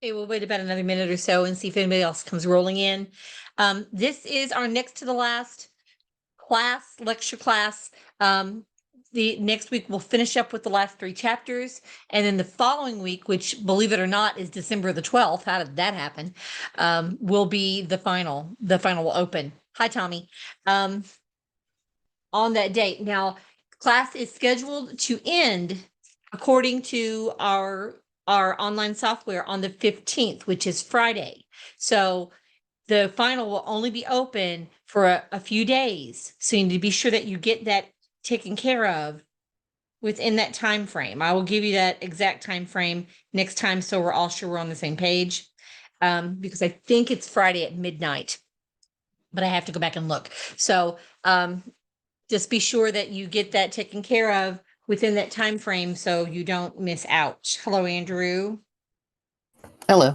Okay, we'll wait about another minute or so and see if anybody else comes rolling in. This is our next to the last lecture class. The next week we'll finish up with the last 3 chapters, and then the following week, which believe it or not is December the 12th, how did that happen, will be the final will open. Hi, Tommy. On that date. Now, class is scheduled to end according to our online software on the 15th, which is Friday. So the final will only be open for a few days. So you need to be sure that you get that taken care of within that time frame. I will give you that exact time frame next time so we're all sure we're on the same page. Because I think it's Friday at midnight, but I have to go back and look. So just be sure that you get that taken care of within that time frame so you don't miss out. Hello, Andrew. Hello.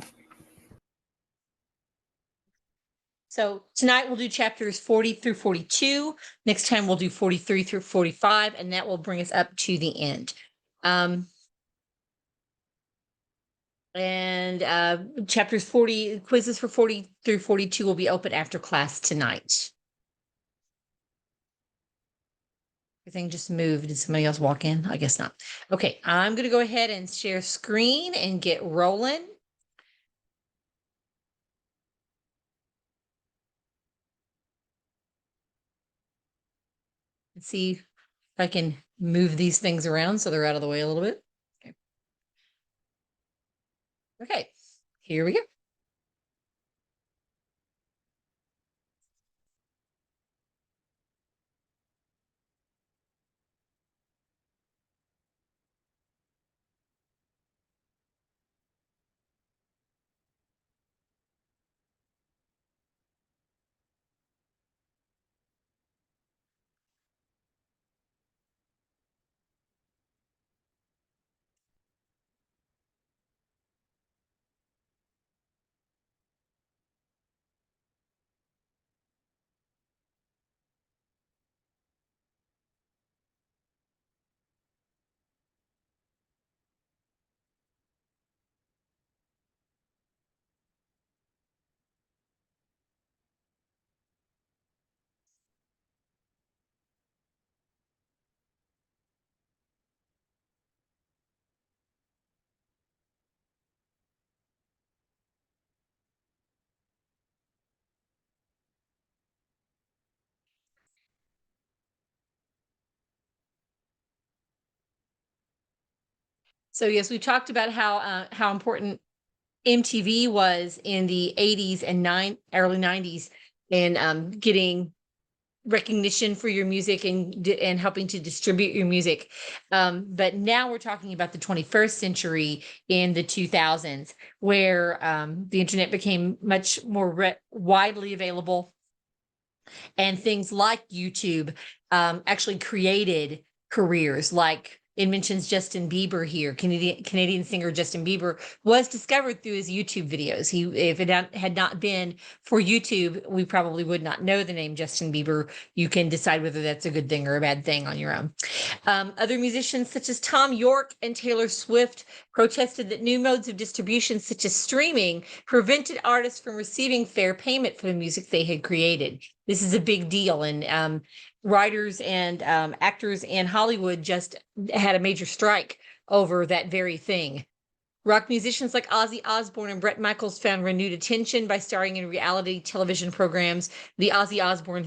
So tonight we'll do chapters 40 through 42. Next time we'll do 43 through 45, and that will bring us up to the end. Chapters 40, quizzes for 40 through 42 will be open after class tonight. Everything just moved. Did somebody else walk in? I guess not. Okay, I'm going to go ahead and share screen and get rolling. Let's see if I can move these things around so they're out of the way a little bit. Okay, here we go. So yes, we talked about how important MTV was in the 80s and early 90s in getting recognition for your music and helping to distribute your music. But now we're talking about the 21st century in the 2000s, where the internet became much more widely available, and things like YouTube actually created careers. Like it mentions Justin Bieber here. Canadian singer Justin Bieber was discovered through his YouTube videos. If it had not been for YouTube, we probably would not know the name Justin Bieber. You can decide whether that's a good thing or a bad thing on your own. Other musicians such as Tom York and Taylor Swift protested that new modes of distribution such as streaming prevented artists from receiving fair payment for the music they had created. This is a big deal, and writers and actors in Hollywood just had a major strike over that very thing. Rock musicians like Ozzy Osbourne and Bret Michaels found renewed attention by starring in reality television programs. The Ozzy Osbourne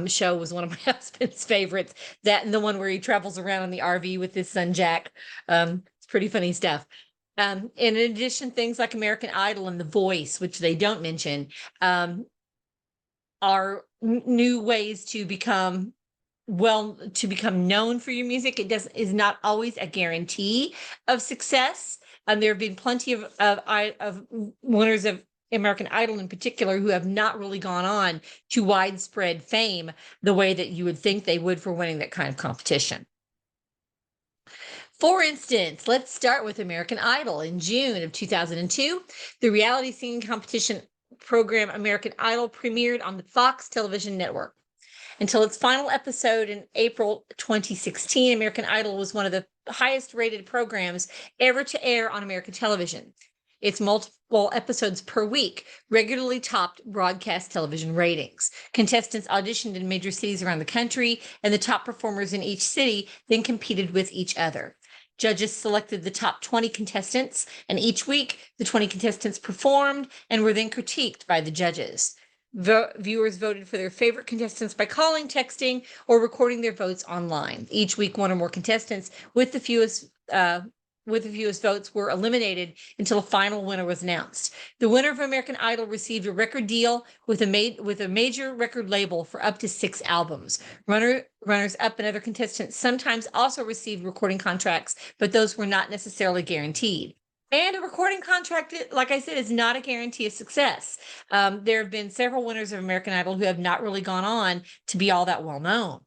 show was one of my husband's favorites. That and the one where he travels around in the RV with his son Jack. It's pretty funny stuff. In addition, things like American Idol and The Voice, which they don't mention, are new ways to become known for your music. Is not always a guarantee of success. There have been plenty of winners of American Idol in particular who have not really gone on to widespread fame the way that you would think they would for winning that kind of competition. For instance, let's start with American Idol. In June of 2002, the reality singing competition program American Idol premiered on the Fox television network. Until its final episode in April 2016, American Idol was one of the highest rated programs ever to air on American television. Its multiple episodes per week regularly topped broadcast television ratings. Contestants auditioned in major cities around the country, and the top performers in each city then competed with each other. Judges selected the top 20 contestants, and each week the 20 contestants performed and were then critiqued by the judges. Viewers voted for their favorite contestants by calling, texting, or recording their votes online. Each week, one or more contestants with the fewest votes were eliminated until a final winner was announced. The winner of American Idol received a record deal with a major record label for up to 6 albums. Runners-up and other contestants sometimes also received recording contracts, but those were not necessarily guaranteed. And a recording contract, like I said, is not a guarantee of success. There have been several winners of American Idol who have not really gone on to be all that well known.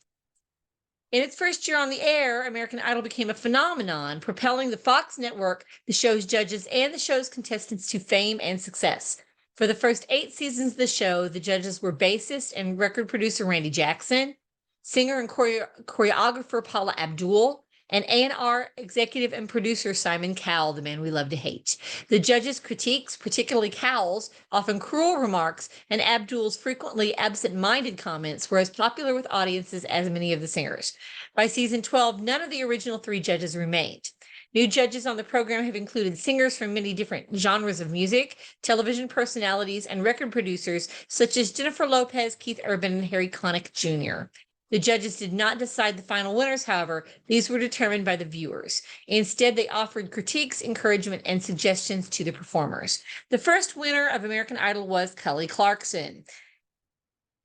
In its first year on the air, American Idol became a phenomenon, propelling the Fox network, the show's judges, and the show's contestants to fame and success. For the first 8 seasons of the show, the judges were bassist and record producer Randy Jackson, singer and choreographer Paula Abdul, and A&R executive and producer Simon Cowell, the man we love to hate. The judges' critiques, particularly Cowell's often cruel remarks and Abdul's frequently absent-minded comments, were as popular with audiences as many of the singers. By season 12, none of the original 3 judges remained. New judges on the program have included singers from many different genres of music, television personalities, and record producers such as Jennifer Lopez, Keith Urban, and Harry Connick Jr. The judges did not decide the final winners, however. These were determined by the viewers. Instead, they offered critiques, encouragement, and suggestions to the performers. The first winner of American Idol was Kelly Clarkson,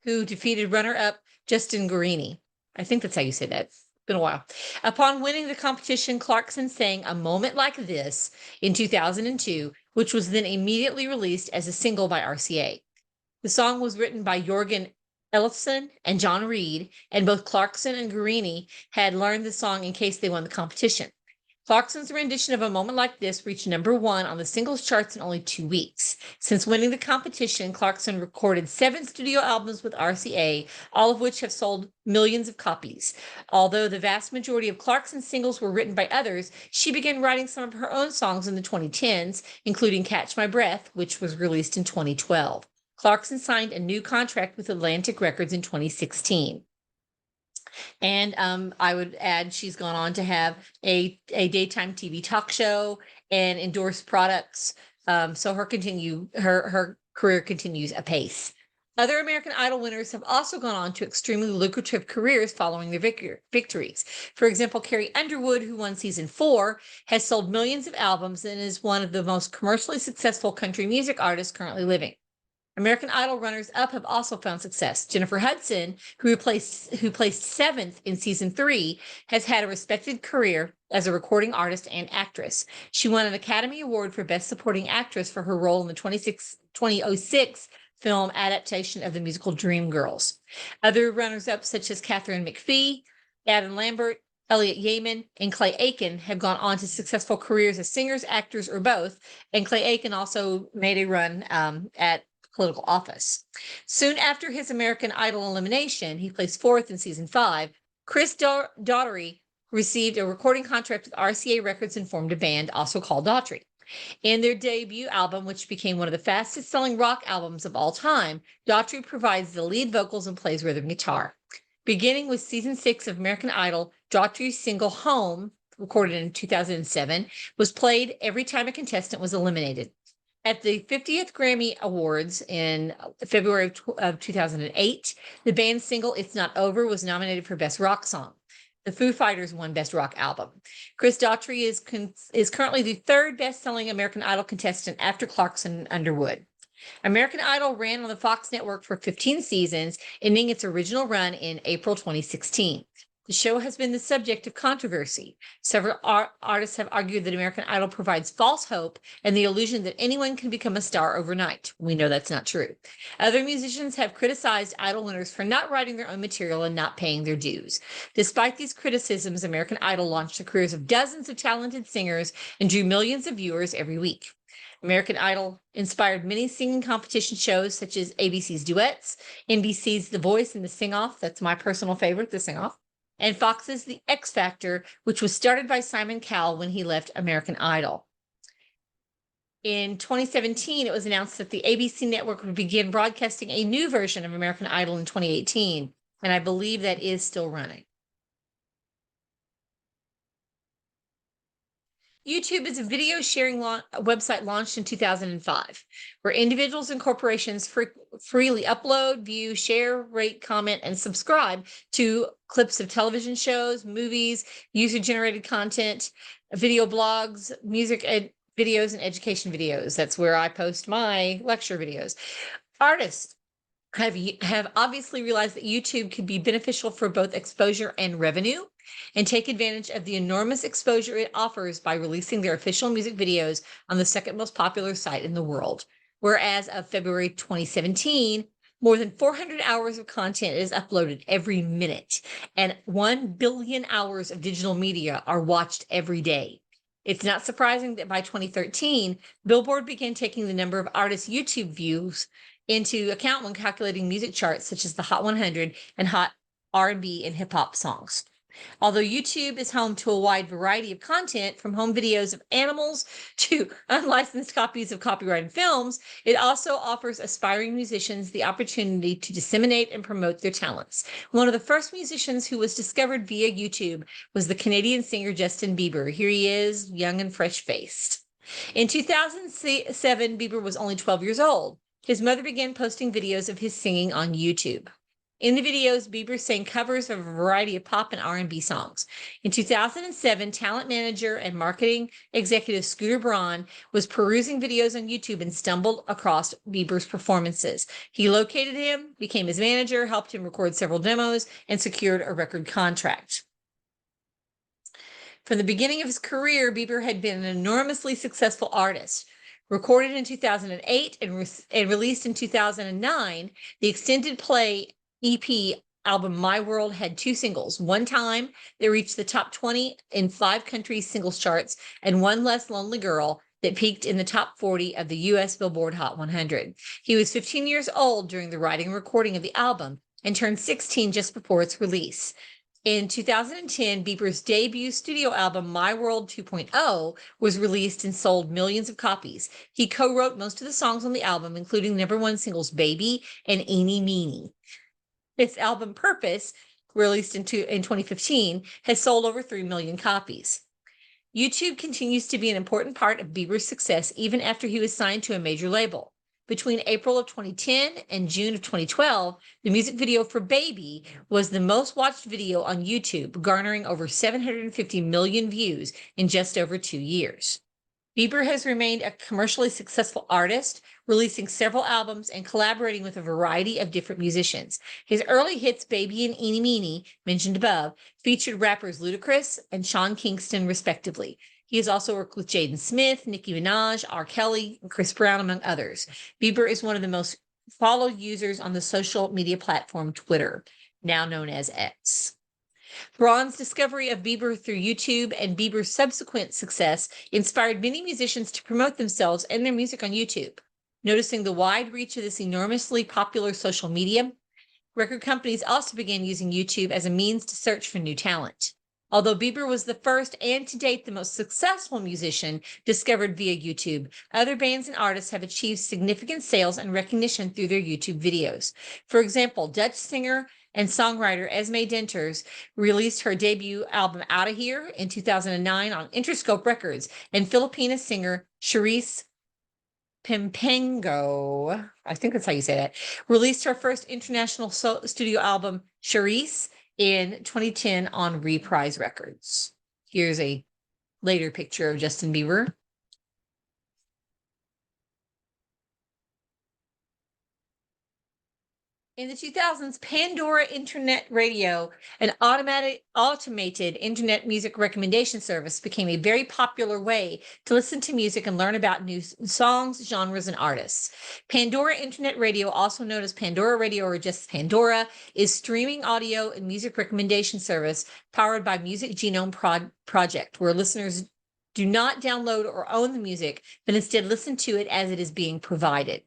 who defeated runner-up Justin Guarini. I think that's how you say that. It's been a while. Upon winning the competition, Clarkson sang A Moment Like This in 2002, which was then immediately released as a single by RCA. The song was written by Jorgen Ellefson and John Reed, and both Clarkson and Guarini had learned the song in case they won the competition. Clarkson's rendition of A Moment Like This reached #1 on the singles charts in only 2 weeks. Since winning the competition, Clarkson recorded 7 studio albums with RCA, all of which have sold millions of copies. Although the vast majority of Clarkson's singles were written by others, she began writing some of her own songs in the 2010s, including Catch My Breath, which was released in 2012. Clarkson signed a new contract with Atlantic Records in 2016. And I would add she's gone on to have a daytime TV talk show and endorse products. So her career continues apace. Other American Idol winners have also gone on to extremely lucrative careers following their victories. For example, Carrie Underwood, who won season 4, has sold millions of albums and is one of the most commercially successful country music artists currently living. American Idol runners-up have also found success. Jennifer Hudson, who placed 7th in season 3, has had a respected career as a recording artist and actress. She won an Academy Award for Best Supporting Actress for her role in the 2006 film adaptation of the musical Dreamgirls. Other runners-up, such as Katharine McPhee, Adam Lambert, Elliot Yamin, and Clay Aiken, have gone on to successful careers as singers, actors, or both. And Clay Aiken also made a run at political office. Soon after his American Idol elimination, he placed 4th in season 5. Chris Daughtry received a recording contract with RCA Records and formed a band also called Daughtry. In their debut album, which became one of the fastest-selling rock albums of all time, Daughtry provides the lead vocals and plays rhythm guitar. Beginning with season 6 of American Idol, Daughtry's single Home, recorded in 2007, was played every time a contestant was eliminated. At the 50th Grammy Awards in February of 2008, the band's single It's Not Over was nominated for Best Rock Song. The Foo Fighters won Best Rock Album. Chris Daughtry is currently the 3rd best-selling American Idol contestant after Clarkson and Underwood. American Idol ran on the Fox network for 15 seasons, ending its original run in April 2016. The show has been the subject of controversy. Several artists have argued that American Idol provides false hope and the illusion that anyone can become a star overnight. We know that's not true. Other musicians have criticized Idol winners for not writing their own material and not paying their dues. Despite these criticisms, American Idol launched the careers of dozens of talented singers and drew millions of viewers every week. American Idol inspired many singing competition shows such as ABC's Duets, NBC's The Voice and The Sing-Off, that's my personal favorite, The Sing-Off, and Fox's The X Factor, which was started by Simon Cowell when he left American Idol. In 2017, it was announced that the ABC network would begin broadcasting a new version of American Idol in 2018, and I believe that is still running. YouTube is a video sharing website launched in 2005, where individuals and corporations freely upload, view, share, rate, comment, and subscribe to clips of television shows, movies, user-generated content, video blogs, music videos, and education videos. That's where I post my lecture videos. Artists have obviously realized that YouTube could be beneficial for both exposure and revenue, and take advantage of the enormous exposure it offers by releasing their official music videos on the second most popular site in the world. Whereas of February 2017, more than 400 hours of content is uploaded every minute, and 1 billion hours of digital media are watched every day. It's not surprising that by 2013, Billboard began taking the number of artists' YouTube views into account when calculating music charts such as the Hot 100 and Hot R&B and hip hop songs. Although YouTube is home to a wide variety of content, from home videos of animals to unlicensed copies of copyrighted films, it also offers aspiring musicians the opportunity to disseminate and promote their talents. One of the first musicians who was discovered via YouTube was the Canadian singer Justin Bieber. Here he is, young and fresh-faced. In 2007, Bieber was only 12 years old. His mother began posting videos of his singing on YouTube. In the videos, Bieber sang covers of a variety of pop and R&B songs. In 2007, talent manager and marketing executive Scooter Braun was perusing videos on YouTube and stumbled across Bieber's performances. He located him, became his manager, helped him record several demos, and secured a record contract. From the beginning of his career, Bieber had been an enormously successful artist. Recorded in 2008 and released in 2009, the extended play EP album My World had 2 singles. One Time, that reached the top 20 in 5 countries singles charts, and One Less Lonely Girl, that peaked in the top 40 of the US Billboard Hot 100. He was 15 years old during the writing and recording of the album and turned 16 just before its release. In 2010, Bieber's debut studio album, My World 2.0, was released and sold millions of copies. He co-wrote most of the songs on the album, including #1 singles Baby and Eeny Meeny. Its album Purpose, released in 2015, has sold over 3 million copies. YouTube continues to be an important part of Bieber's success even after he was signed to a major label. Between April of 2010 and June of 2012, the music video for Baby was the most watched video on YouTube, garnering over 750 million views in just over 2 years. Bieber has remained a commercially successful artist, releasing several albums and collaborating with a variety of different musicians. His early hits, Baby and Eeny Meeny, mentioned above, featured rappers Ludacris and Sean Kingston, respectively. He has also worked with Jaden Smith, Nicki Minaj, R. Kelly, and Chris Brown, among others. Bieber is one of the most followed users on the social media platform Twitter, now known as X. Braun's discovery of Bieber through YouTube and Bieber's subsequent success inspired many musicians to promote themselves and their music on YouTube. Noticing the wide reach of this enormously popular social media, record companies also began using YouTube as a means to search for new talent. Although Bieber was the first and to date the most successful musician discovered via YouTube, other bands and artists have achieved significant sales and recognition through their YouTube videos. For example, Dutch singer and songwriter Esme Denters released her debut album Outta Here in 2009 on Interscope Records, and Filipina singer Charisse Pimpengo, I think that's how you say that, released her first international studio album, Charisse, in 2010 on Reprise Records. Here's a later picture of Justin Bieber. In the 2000s, Pandora Internet Radio, an automated internet music recommendation service, became a very popular way to listen to music and learn about new songs, genres, and artists. Pandora Internet Radio, also known as Pandora Radio or just Pandora, is streaming audio and music recommendation service powered by Music Genome Project, where listeners do not download or own the music, but instead listen to it as it is being provided.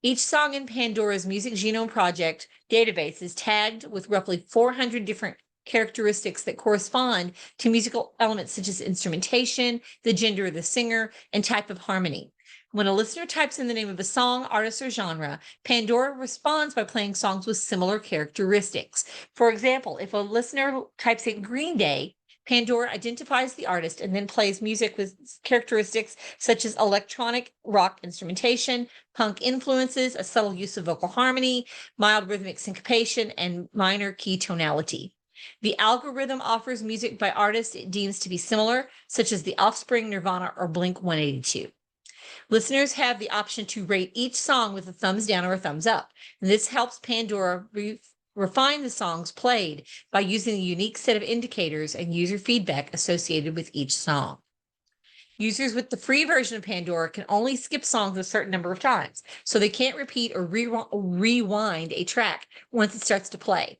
Each song in Pandora's Music Genome Project database is tagged with roughly 400 different characteristics that correspond to musical elements such as instrumentation, the gender of the singer, and type of harmony. When a listener types in the name of a song, artist, or genre, Pandora responds by playing songs with similar characteristics. For example, if a listener types in Green Day, Pandora identifies the artist and then plays music with characteristics such as electronic rock instrumentation, punk influences, a subtle use of vocal harmony, mild rhythmic syncopation, and minor key tonality. The algorithm offers music by artists it deems to be similar, such as The Offspring, Nirvana, or Blink 182. Listeners have the option to rate each song with a thumbs down or a thumbs up. And this helps Pandora refine the songs played by using a unique set of indicators and user feedback associated with each song. Users with the free version of Pandora can only skip songs a certain number of times, so they can't repeat or rewind a track once it starts to play.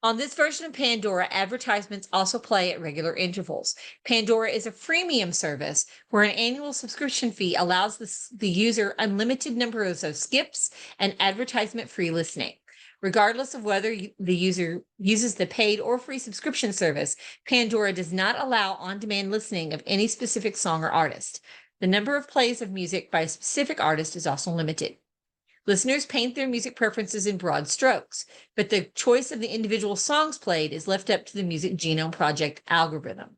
On this version of Pandora, advertisements also play at regular intervals. Pandora is a freemium service where an annual subscription fee allows the user unlimited numbers of skips and advertisement-free listening. Regardless of whether the user uses the paid or free subscription service, Pandora does not allow on-demand listening of any specific song or artist. The number of plays of music by a specific artist is also limited. Listeners paint their music preferences in broad strokes, but the choice of the individual songs played is left up to the Music Genome Project algorithm.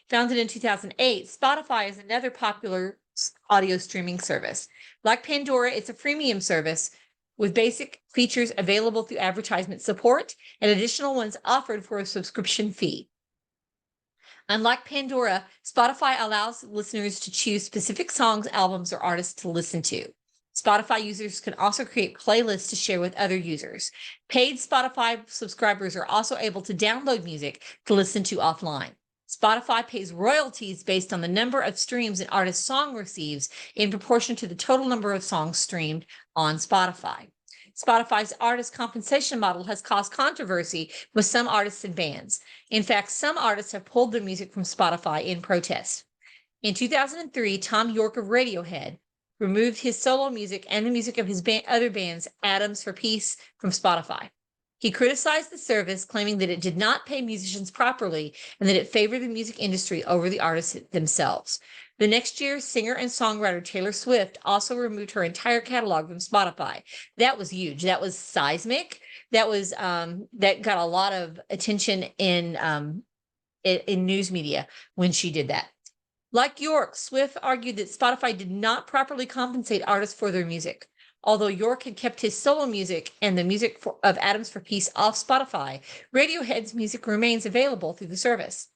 Founded in 2008, Spotify is another popular audio streaming service. Like Pandora, it's a freemium service with basic features available through advertisement support and additional ones offered for a subscription fee. Unlike Pandora, Spotify allows listeners to choose specific songs, albums, or artists to listen to. Spotify users can also create playlists to share with other users. Paid Spotify subscribers are also able to download music to listen to offline. Spotify pays royalties based on the number of streams an artist's song receives in proportion to the total number of songs streamed on Spotify. Spotify's artist compensation model has caused controversy with some artists and bands. In fact, some artists have pulled their music from Spotify in protest. In 2003, Tom York of Radiohead removed his solo music and the music of his other bands, Atoms for Peace, from Spotify. He criticized the service, claiming that it did not pay musicians properly and that it favored the music industry over the artists themselves. The next year, singer and songwriter Taylor Swift also removed her entire catalog from Spotify. That was huge. That was seismic. That was that got a lot of attention in news media when she did that. Like York, Swift argued that Spotify did not properly compensate artists for their music. Although York had kept his solo music and the music of Atoms for Peace off Spotify, Radiohead's music remains available through the service.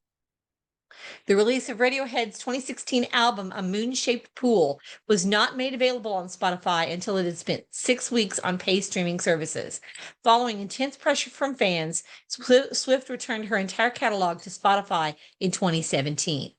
The release of Radiohead's 2016 album, A Moon-Shaped Pool, was not made available on Spotify until it had spent 6 weeks on paid streaming services. Following intense pressure from fans, Swift returned her entire catalog to Spotify in 2017.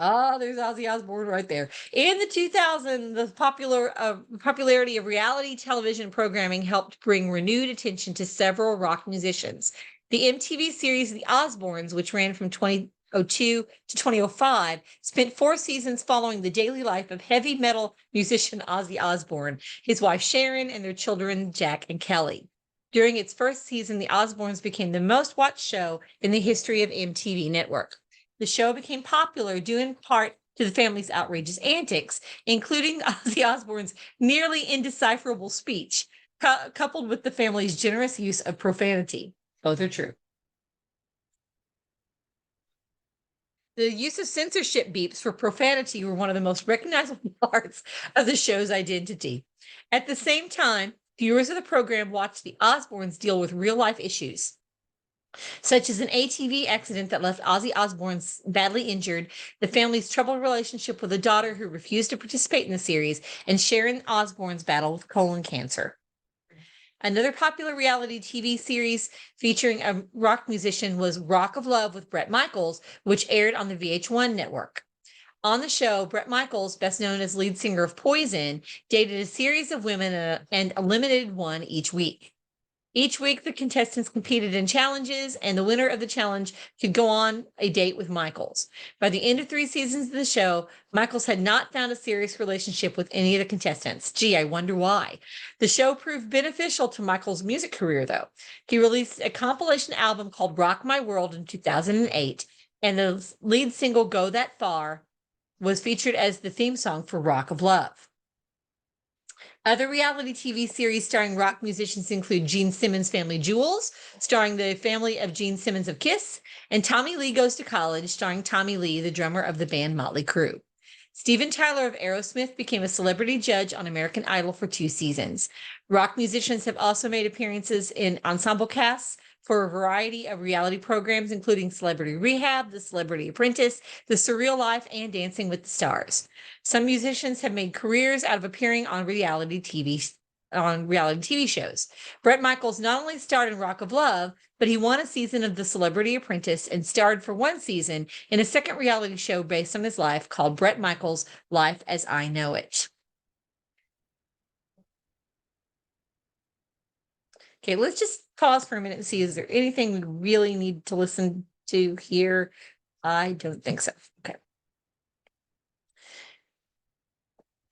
Oh, there's Ozzy Osbourne right there. In the 2000s, the popularity of reality television programming helped bring renewed attention to several rock musicians. The MTV series The Osbournes, which ran from 2002 to 2005, spent 4 seasons following the daily life of heavy metal musician Ozzy Osbourne, his wife Sharon, and their children Jack and Kelly. During its first season, The Osbournes became the most watched show in the history of MTV Network. The show became popular due in part to the family's outrageous antics, including Ozzy Osbourne's nearly indecipherable speech, coupled with the family's generous use of profanity. Both are true. The use of censorship beeps for profanity were one of the most recognizable parts of the show's identity. At the same time, viewers of the program watched the Osbournes deal with real-life issues, such as an ATV accident that left Ozzy Osbourne badly injured, the family's troubled relationship with a daughter who refused to participate in the series, and Sharon Osbourne's battle with colon cancer. Another popular reality TV series featuring a rock musician was Rock of Love with Bret Michaels, which aired on the VH1 network. On the show, Bret Michaels, best known as lead singer of Poison, dated a series of women and eliminated one each week. Each week, the contestants competed in challenges, and the winner of the challenge could go on a date with Michaels. By the end of 3 seasons of the show, Michaels had not found a serious relationship with any of the contestants. Gee, I wonder why. The show proved beneficial to Michaels' music career, though. He released a compilation album called Rock My World in 2008, And the lead single, Go That Far, was featured as the theme song for Rock of Love. Other reality TV series starring rock musicians include Gene Simmons' Family Jewels, starring the family of Gene Simmons of Kiss, and Tommy Lee Goes to College, starring Tommy Lee, the drummer of the band Motley Crue. Steven Tyler of Aerosmith became a celebrity judge on American Idol for 2 seasons. Rock musicians have also made appearances in ensemble casts for a variety of reality programs, including Celebrity Rehab, The Celebrity Apprentice, The Surreal Life, and Dancing with the Stars. Some musicians have made careers out of appearing on reality TV shows. Bret Michaels not only starred in Rock of Love, but he won a season of The Celebrity Apprentice and starred for 1 season in a second reality show based on his life called Bret Michaels' Life as I Know It. Okay, let's just pause for a minute and see, is there anything we really need to listen to here? I don't think so. Okay.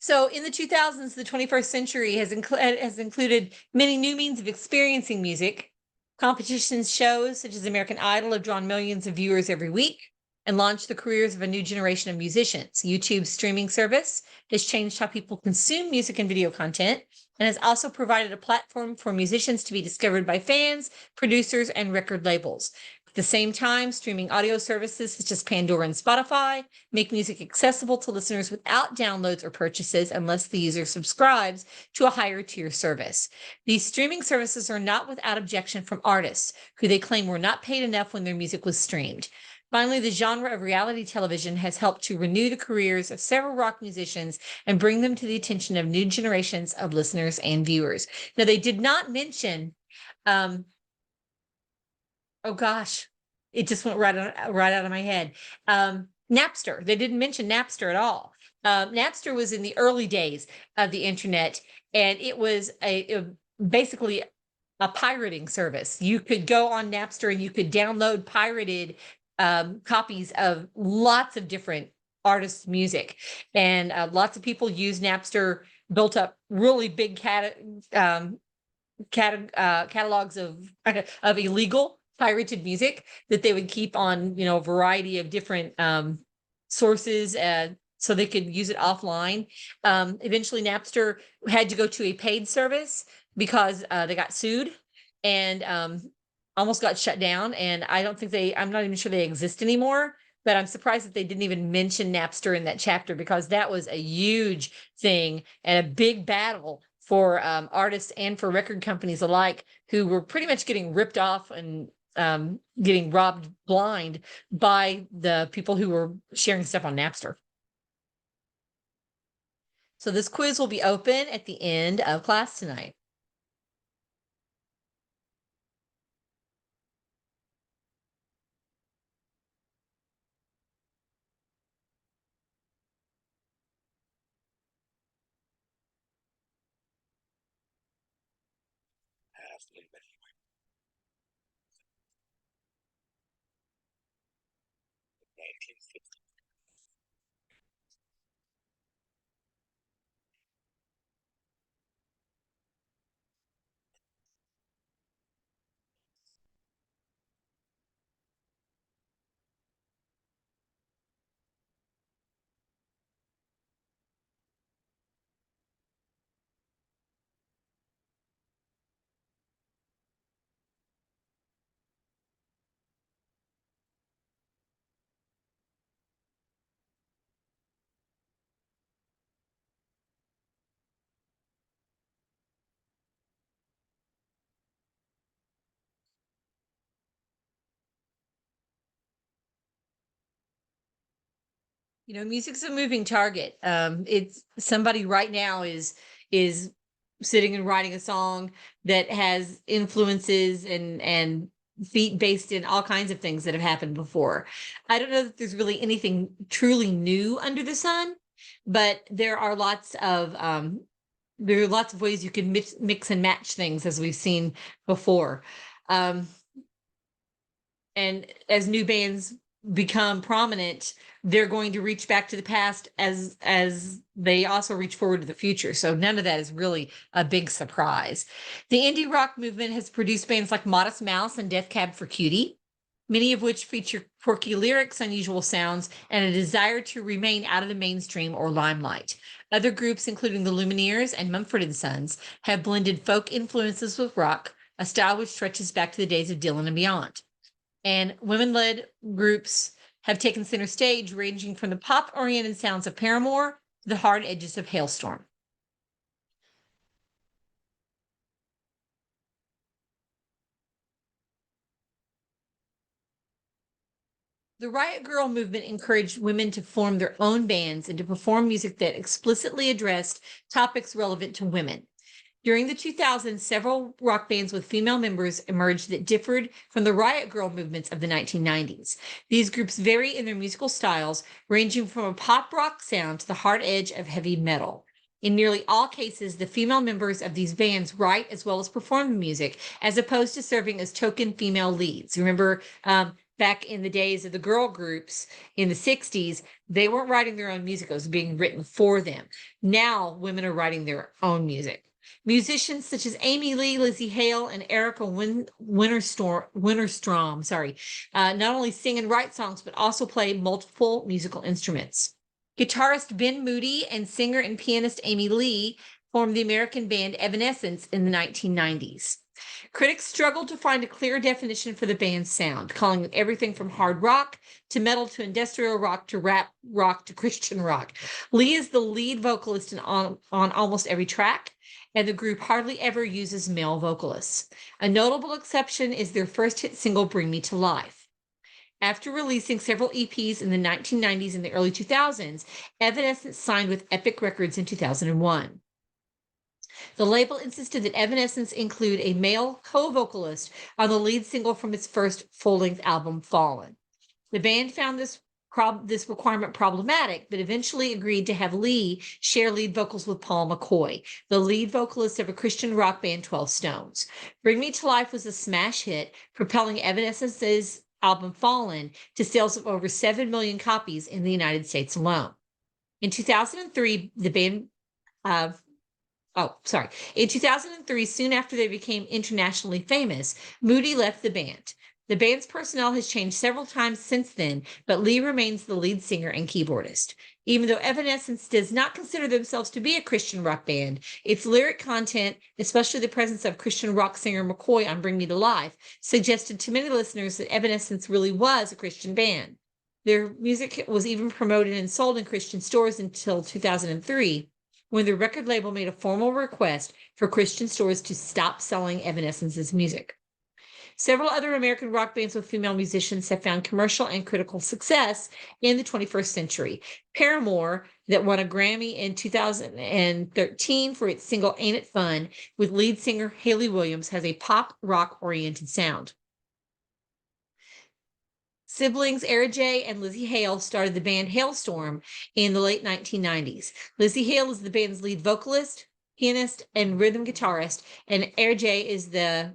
So in the 2000s, the 21st century has included many new means of experiencing music. Competition shows such as American Idol have drawn millions of viewers every week and launched the careers of a new generation of musicians. YouTube's streaming service has changed how people consume music and video content and has also provided a platform for musicians to be discovered by fans, producers, and record labels. At the same time, streaming audio services such as Pandora and Spotify make music accessible to listeners without downloads or purchases unless the user subscribes to a higher tier service. These streaming services are not without objection from artists who they claim were not paid enough when their music was streamed. Finally, the genre of reality television has helped to renew the careers of several rock musicians and bring them to the attention of new generations of listeners and viewers. Now, they did not mention, oh gosh, it just went right out of my head. Napster. They didn't mention Napster at all. Napster was in the early days of the internet, and it was basically a pirating service. You could go on Napster and you could download pirated copies of lots of different artists' music, and lots of people use Napster. Built up really big catalogs of illegal pirated music that they would keep on, a variety of different sources, so they could use it offline. Eventually, Napster had to go to a paid service because they got sued and almost got shut down. And I'm not even sure they exist anymore. But I'm surprised that they didn't even mention Napster in that chapter, because that was a huge thing and a big battle for artists and for record companies alike, who were pretty much getting ripped off and getting robbed blind by the people who were sharing stuff on Napster. So this quiz will be open at the end of class tonight. Music's a moving target. It's somebody right now is sitting and writing a song that has influences and feet based in all kinds of things that have happened before. I don't know that there's really anything truly new under the sun, but there are lots of ways you can mix and match things, as we've seen before. And as new bands become prominent, they're going to reach back to the past as they also reach forward to the future. So none of that is really a big surprise. The indie rock movement has produced bands like Modest Mouse and Death Cab for Cutie. many of which feature quirky lyrics, unusual sounds, and a desire to remain out of the mainstream or limelight. Other groups, including the Lumineers and Mumford and Sons, have blended folk influences with rock, a style which stretches back to the days of Dylan and beyond. And women-led groups have taken center stage, ranging from the pop-oriented sounds of Paramore to the hard edges of Hailstorm. The Riot Girl movement encouraged women to form their own bands and to perform music that explicitly addressed topics relevant to women. During the 2000s, several rock bands with female members emerged that differed from the Riot Girl movements of the 1990s. These groups vary in their musical styles, ranging from a pop rock sound to the hard edge of heavy metal. In nearly all cases, the female members of these bands write as well as perform the music, as opposed to serving as token female leads. Remember, back in the days of the girl groups in the 60s, they weren't writing their own music, it was being written for them. Now, women are writing their own music. Musicians such as Amy Lee, Lizzie Hale, and Erica Winterstrom, not only sing and write songs, but also play multiple musical instruments. Guitarist Ben Moody and singer and pianist Amy Lee formed the American band Evanescence in the 1990s. Critics struggled to find a clear definition for the band's sound, calling it everything from hard rock to metal to industrial rock to rap rock to Christian rock. Lee is the lead vocalist on almost every track, and the group hardly ever uses male vocalists. A notable exception is their first hit single, Bring Me to Life. After releasing several EPs in the 1990s and the early 2000s, Evanescence signed with Epic Records in 2001. The label insisted that Evanescence include a male co-vocalist on the lead single from its first full-length album, Fallen. The band found this requirement problematic, but eventually agreed to have Lee share lead vocals with Paul McCoy, the lead vocalist of a Christian rock band, 12 Stones. Bring Me to Life was a smash hit, propelling Evanescence's album Fallen to sales of over 7 million copies in the United States alone. In 2003, the band In 2003, soon after they became internationally famous, Moody left the band. The band's personnel has changed several times since then, but Lee remains the lead singer and keyboardist. Even though Evanescence does not consider themselves to be a Christian rock band, its lyric content, especially the presence of Christian rock singer McCoy on Bring Me to Life, suggested to many listeners that Evanescence really was a Christian band. Their music was even promoted and sold in Christian stores until 2003, when the record label made a formal request for Christian stores to stop selling Evanescence's music. Several other American rock bands with female musicians have found commercial and critical success in the 21st century. Paramore, that won a Grammy in 2013 for its single Ain't It Fun, with lead singer Hayley Williams, has a pop rock oriented sound. Siblings Era J and Lizzie Hale started the band Hailstorm in the late 1990s. Lizzie Hale is the band's lead vocalist, pianist, and rhythm guitarist, and Era J is the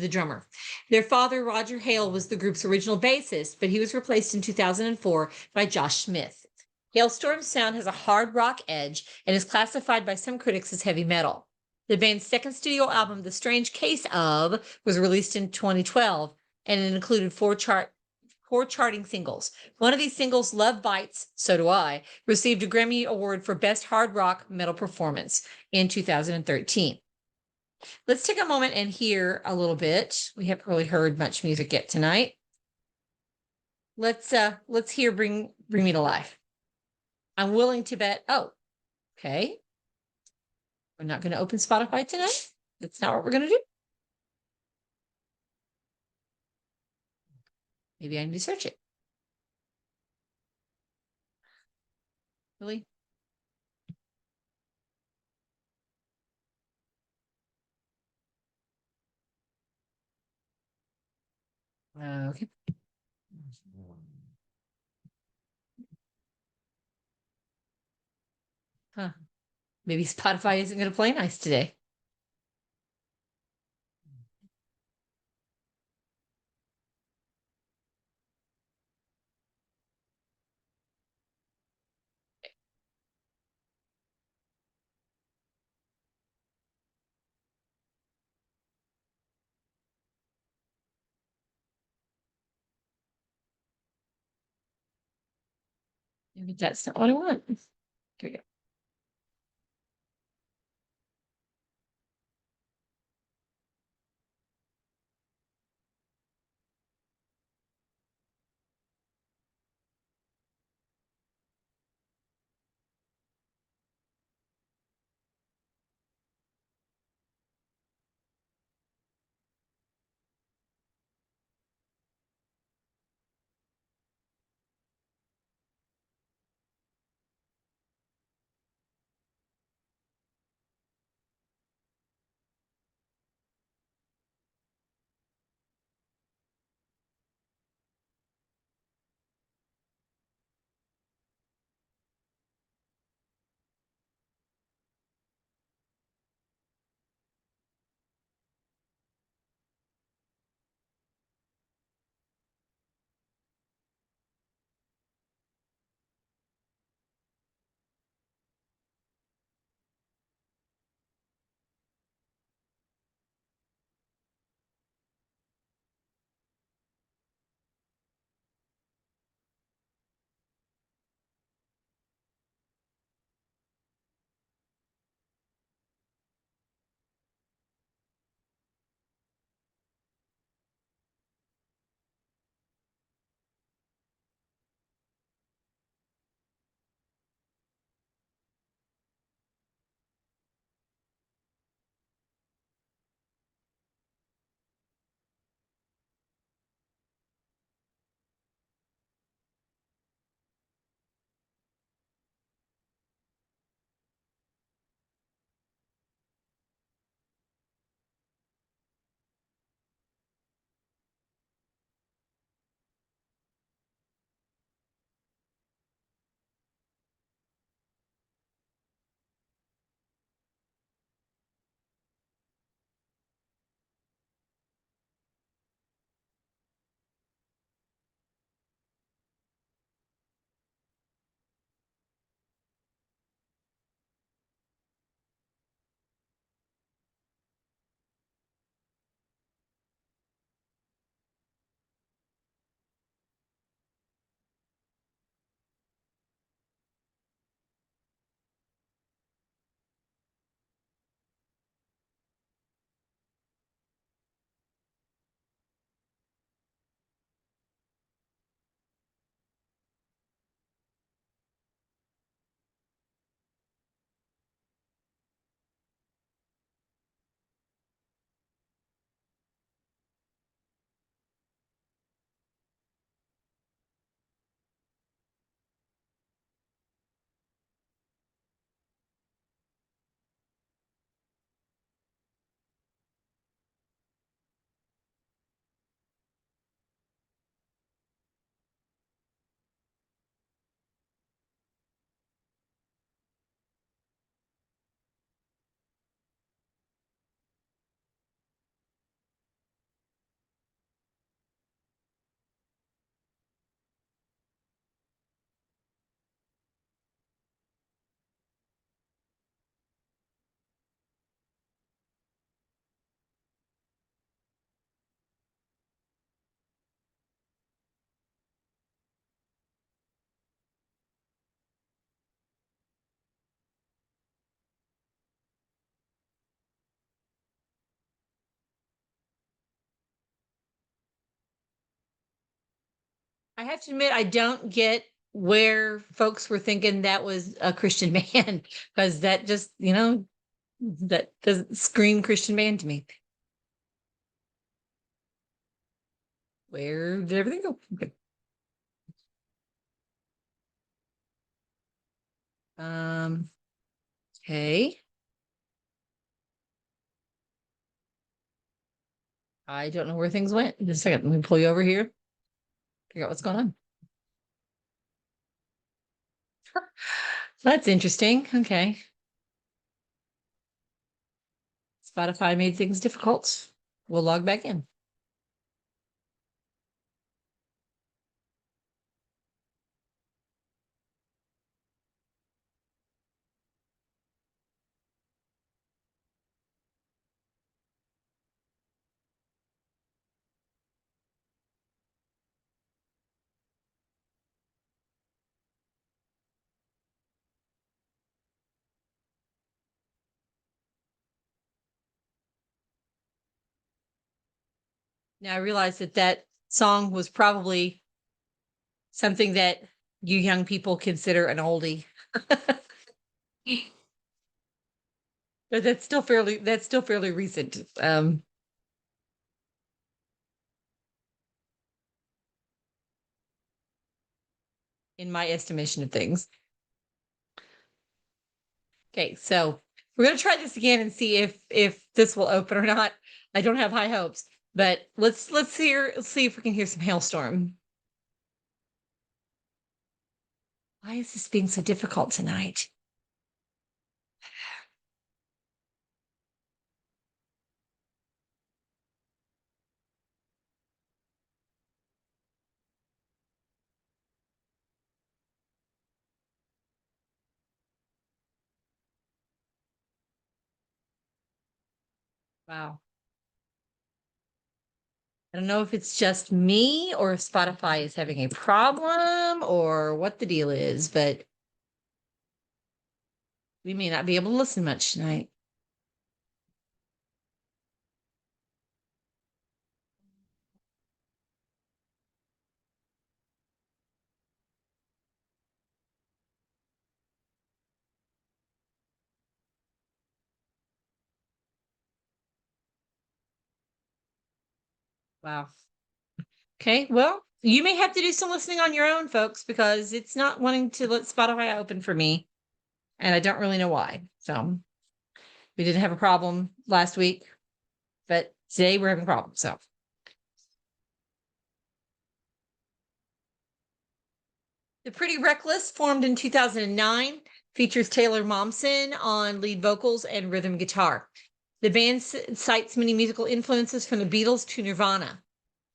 drummer. Their father, Roger Hale, was the group's original bassist, but he was replaced in 2004 by Josh Smith. Hailstorm's sound has a hard rock edge and is classified by some critics as heavy metal. The band's second studio album, The Strange Case of, was released in 2012, and it included four charting singles. One of these singles, Love Bites, So Do I, received a Grammy Award for Best Hard Rock Metal Performance in 2013. Let's take a moment and hear a little bit. We haven't really heard much music yet tonight. Let's hear Bring Me to Life. I'm willing to bet. Oh, okay. We're not going to open Spotify tonight. That's not what we're going to do. Maybe I need to search it. Really? Okay. Huh. Maybe Spotify isn't going to play nice today. Maybe that's not what I want. Here we go. I have to admit, I don't get where folks were thinking that was a Christian man, because that just, that doesn't scream Christian man to me. Where did everything go? Okay. Um, okay. I don't know where things went. Just a second. Let me pull you over here. Figure out what's going on. That's interesting. Okay. Spotify made things difficult. We'll log back in. Now I realize that that song was probably something that you young people consider an oldie. But that's still fairly recent. In my estimation of things. Okay, so we're gonna try this again and see if this will open or not. I don't have high hopes, but let's see if we can hear some hailstorm. Why is this being so difficult tonight? Wow. I don't know if it's just me or if Spotify is having a problem or what the deal is, but we may not be able to listen much tonight. Wow. Okay, well, you may have to do some listening on your own, folks, because it's not wanting to let Spotify open for me, and I don't really know why. So we didn't have a problem last week, but today we're having a problem. So The Pretty Reckless, formed in 2009, features Taylor Momsen on lead vocals and rhythm guitar. The band cites many musical influences from the Beatles to Nirvana.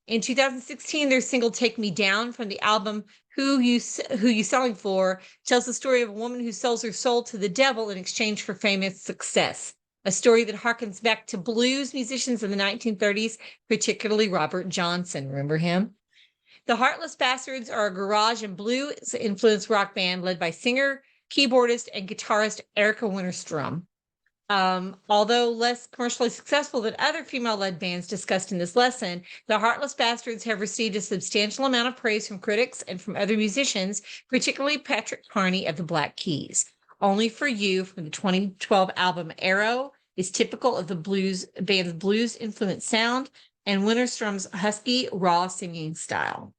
In 2016, their single "Take Me Down" from the album Who You Selling For tells the story of a woman who sells her soul to the devil in exchange for famous success, a story that harkens back to blues musicians in the 1930s, particularly Robert Johnson. Remember him? The Heartless Bastards are a garage and blues influenced rock band led by singer, keyboardist, and guitarist Erica Winterstrom. Although less commercially successful than other female-led bands discussed in this lesson, the Heartless Bastards have received a substantial amount of praise from critics and from other musicians, particularly Patrick Carney of the Black Keys. Only for You from the 2012 album Arrow is typical of the band's blues-influenced sound and Winterstrom's husky, raw singing style.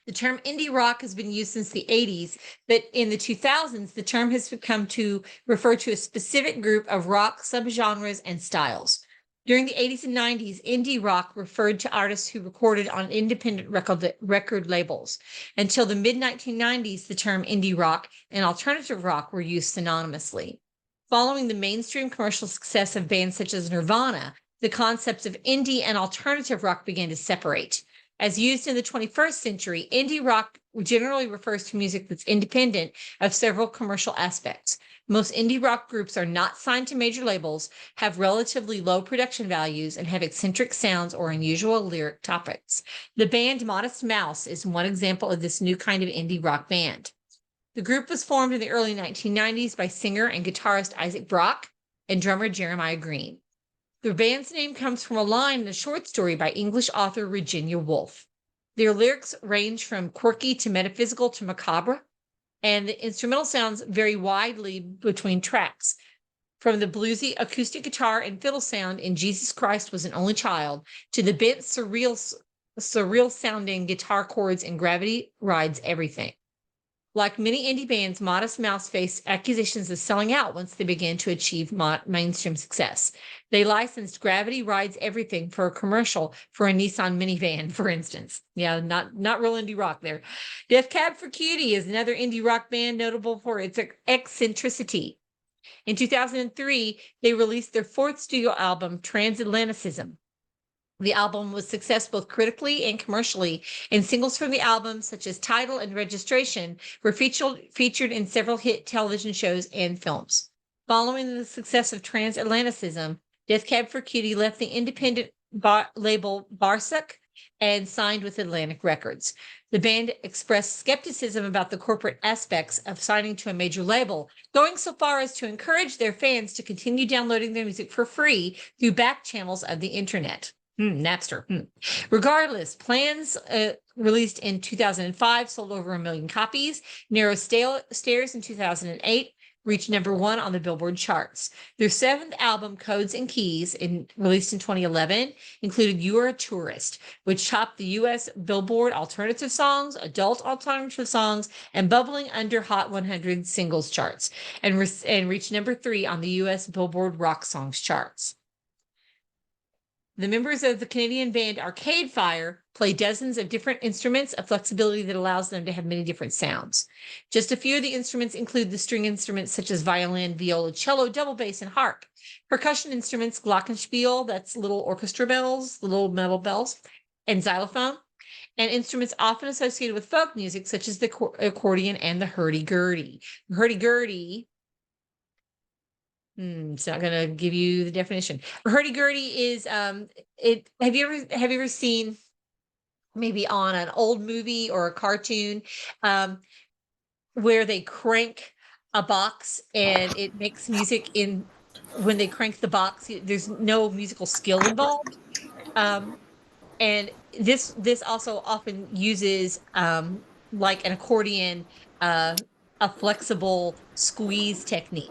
The term indie rock has been used since the 80s, but in the 2000s, the term has become to refer to a specific group of rock subgenres and styles. During the 80s and 90s, indie rock referred to artists who recorded on independent record labels. Until the mid 1990s, the term indie rock and alternative rock were used synonymously. Following the mainstream commercial success of bands such as Nirvana, the concepts of indie and alternative rock began to separate. As used in the 21st century, indie rock generally refers to music that's independent of several commercial aspects. Most indie rock groups are not signed to major labels, have relatively low production values, and have eccentric sounds or unusual lyric topics. The band Modest Mouse is one example of this new kind of indie rock band. The group was formed in the early 1990s by singer and guitarist Isaac Brock and drummer Jeremiah Green. The band's name comes from a line in a short story by English author Virginia Woolf. Their lyrics range from quirky to metaphysical to macabre, and the instrumental sounds vary widely between tracks. From the bluesy acoustic guitar and fiddle sound in Jesus Christ Was an Only Child to the bent surreal sounding guitar chords in Gravity Rides Everything. Like many indie bands, Modest Mouse faced accusations of selling out once they began to achieve mainstream success. They licensed Gravity Rides Everything for a commercial for a Nissan minivan, for instance. Yeah, not real indie rock there. Death Cab for Cutie is another indie rock band notable for its eccentricity. In 2003, they released their fourth studio album, Transatlanticism. The album was successful both critically and commercially, and singles from the album, such as Title and Registration, were featured in several hit television shows and films. Following the success of Transatlanticism, Death Cab for Cutie left the independent label Barsuk and signed with Atlantic Records. The band expressed skepticism about the corporate aspects of signing to a major label, going so far as to encourage their fans to continue downloading their music for free through back channels of the internet. Napster. Regardless, Plans, released in 2005, sold over 1 million copies. Narrow Stairs in 2008 reached #1 on the Billboard charts. Their seventh album, Codes and Keys, released in 2011, included You Are a Tourist, which topped the U.S. Billboard Alternative Songs, Adult Alternative Songs, and Bubbling Under Hot 100 singles charts, and reached #3 on the U.S. Billboard Rock Songs charts. The members of the Canadian band Arcade Fire play dozens of different instruments, a flexibility that allows them to have many different sounds. Just a few of the instruments include the string instruments such as violin, viola, cello, double bass, and harp. Percussion instruments, glockenspiel, that's little orchestra bells, the little metal bells, and xylophone, and instruments often associated with folk music such as the accordion and the hurdy-gurdy. Hurdy-gurdy, it's not going to give you the definition. Hurdy-gurdy is it. Have you ever seen maybe on an old movie or a cartoon where they crank a box and it makes music in when they crank the box? There's no musical skill involved. And this also often uses like an accordion, a flexible squeeze technique.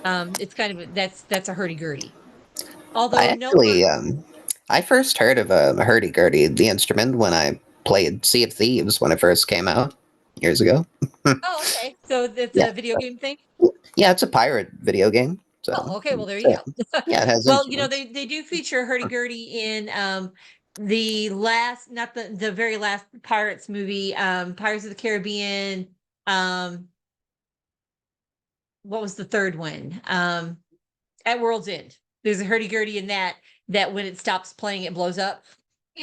It's kind of that's a hurdy-gurdy. I Although no one. actually, I first heard of a hurdy-gurdy, the instrument, when I played Sea of Thieves when it first came out years ago. Oh, okay. So that's Yeah, a video game thing. yeah, it's a pirate video game. Oh, So, okay. Well, there you so go. yeah, it has Well, instruments. they do feature hurdy-gurdy in the last, not the very last Pirates movie, Pirates of the Caribbean. Um, what was the third one? At World's End. There's a hurdy-gurdy in that when it stops playing, it blows up.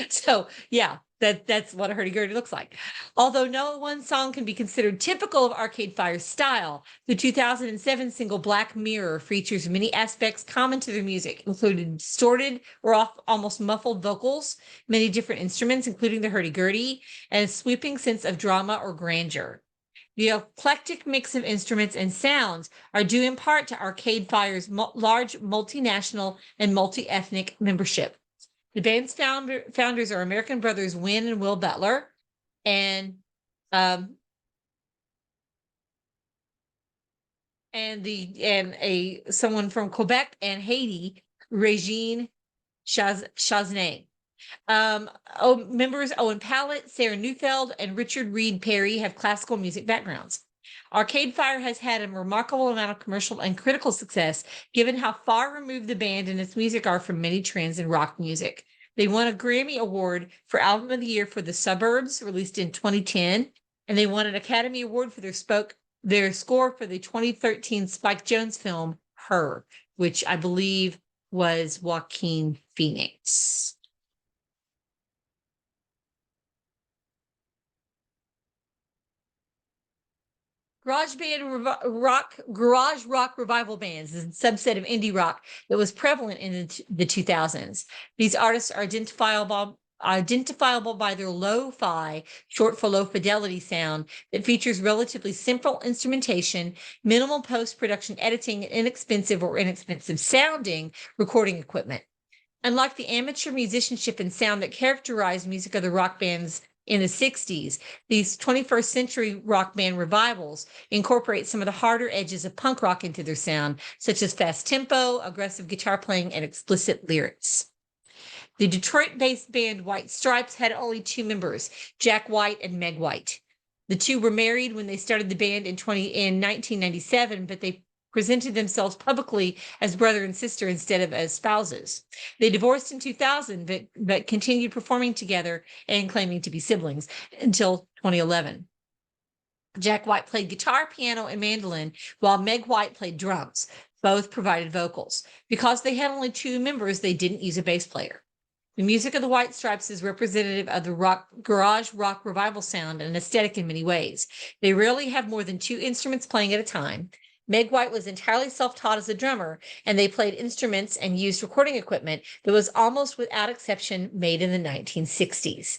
So yeah, that's what a hurdy-gurdy looks like. Although no one song can be considered typical of Arcade Fire's style, the 2007 single Black Mirror features many aspects common to their music, including distorted or almost muffled vocals, many different instruments, including the hurdy-gurdy, and a sweeping sense of drama or grandeur. The eclectic mix of instruments and sounds are due in part to Arcade Fire's large multinational and multi-ethnic membership. The band's founders are American brothers Win and Will Butler, and um, someone from Quebec and Haiti, Regine Chasnay. Members Owen Pallett, Sarah Neufeld, and Richard Reed Perry have classical music backgrounds. Arcade Fire has had a remarkable amount of commercial and critical success, given how far removed the band and its music are from many trends in rock music. They won a Grammy Award for Album of the Year for The Suburbs, released in 2010, and they won an Academy Award for their score for the 2013 Spike Jonze film, Her, which I believe was Joaquin Phoenix. Garage rock revival bands is a subset of indie rock that was prevalent in the 2000s. These artists are identifiable by their lo-fi, short for low fidelity sound that features relatively simple instrumentation, minimal post-production editing, and inexpensive sounding recording equipment. Unlike the amateur musicianship and sound that characterized music of the rock bands in the 60s, these 21st century rock band revivals incorporate some of the harder edges of punk rock into their sound, such as fast tempo, aggressive guitar playing, and explicit lyrics. The Detroit-based band White Stripes had only two members, Jack White and Meg White. The two were married when they started the band in 1997, but they presented themselves publicly as brother and sister instead of as spouses. They divorced in 2000, but continued performing together and claiming to be siblings until 2011. Jack White played guitar, piano, and mandolin, while Meg White played drums. Both provided vocals. Because they had only two members, they didn't use a bass player. The music of the White Stripes is representative of the garage rock revival sound and aesthetic in many ways. They rarely have more than two instruments playing at a time. Meg White was entirely self-taught as a drummer, and they played instruments and used recording equipment that was almost without exception made in the 1960s.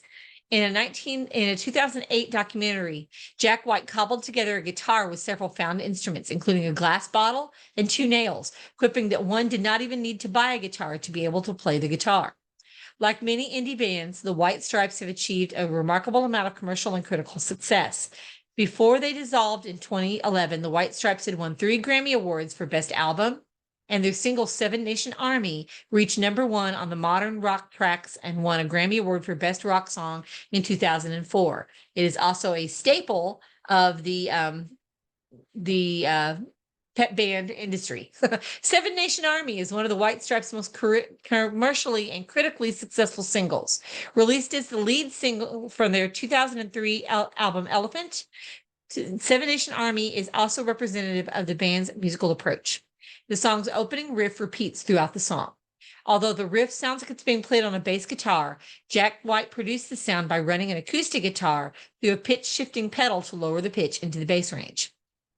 In a 2008 documentary, Jack White cobbled together a guitar with several found instruments, including a glass bottle and two nails, quipping that one did not even need to buy a guitar to be able to play the guitar. Like many indie bands, the White Stripes have achieved a remarkable amount of commercial and critical success. Before they dissolved in 2011, the White Stripes had won 3 Grammy Awards for Best Album, and their single Seven Nation Army reached #1 on the Modern Rock Tracks and won a Grammy Award for Best Rock Song in 2004. It is also a staple of the pet band industry. Seven Nation Army is one of the White Stripes' most commercially and critically successful singles. Released as the lead single from their 2003 album Elephant, Seven Nation Army is also representative of the band's musical approach. The song's opening riff repeats throughout the song. Although the riff sounds like it's being played on a bass guitar, Jack White produced the sound by running an acoustic guitar through a pitch shifting pedal to lower the pitch into the bass range.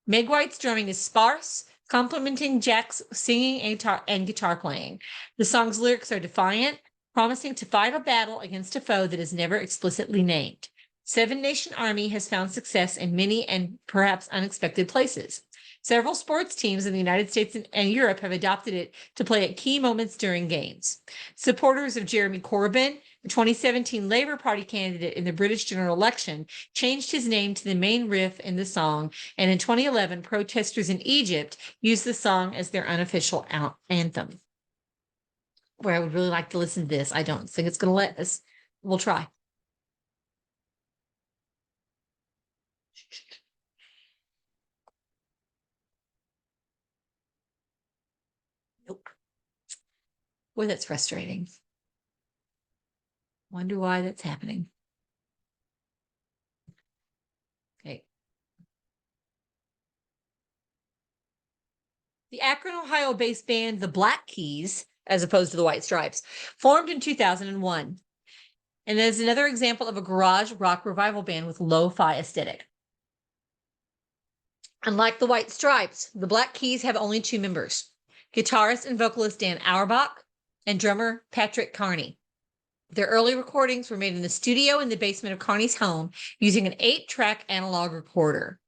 Meg White's drumming is sparse, complementing Jack's singing and guitar playing. The song's lyrics are defiant, promising to fight a battle against a foe that is never explicitly named. Seven Nation Army has found success in many and perhaps unexpected places. Several sports teams in the United States and Europe have adopted it to play at key moments during games. Supporters of Jeremy Corbyn, the 2017 Labour Party candidate in the British general election, changed his name to the main riff in the song, and in 2011, protesters in Egypt used the song as their unofficial anthem. Where I would really like to listen to this. I don't think it's going to let us. We'll try. Nope. Boy, that's frustrating. Wonder why that's happening. Okay. The Akron, Ohio-based band The Black Keys, as opposed to the White Stripes, formed in 2001. And there's another example of a garage rock revival band with lo-fi aesthetic. Unlike the White Stripes, the Black Keys have only 2 members, guitarist and vocalist Dan Auerbach and drummer Patrick Carney. Their early recordings were made in the studio in the basement of Carney's home using an 8-track analog recorder.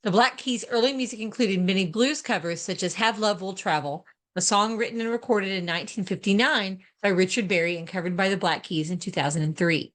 The Black Keys' early music included many blues covers such as Have Love Will Travel, a song written and recorded in 1959 by Richard Berry and covered by the Black Keys in 2003.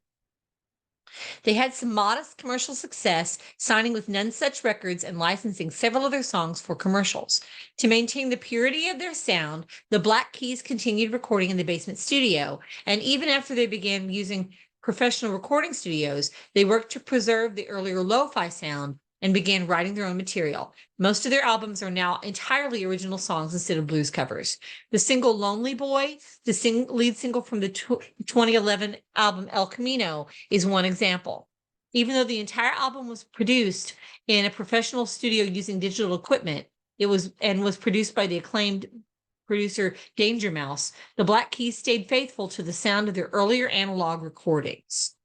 They had some modest commercial success, signing with None Such Records and licensing several of their songs for commercials. To maintain the purity of their sound, the Black Keys continued recording in the basement studio, and even after they began using professional recording studios, they worked to preserve the earlier lo-fi sound and began writing their own material. Most of their albums are now entirely original songs instead of blues covers. The single Lonely Boy, the lead single from the 2011 album El Camino, is one example. Even though the entire album was produced in a professional studio using digital equipment, it was produced by the acclaimed producer Danger Mouse, the Black Keys stayed faithful to the sound of their earlier analog recordings.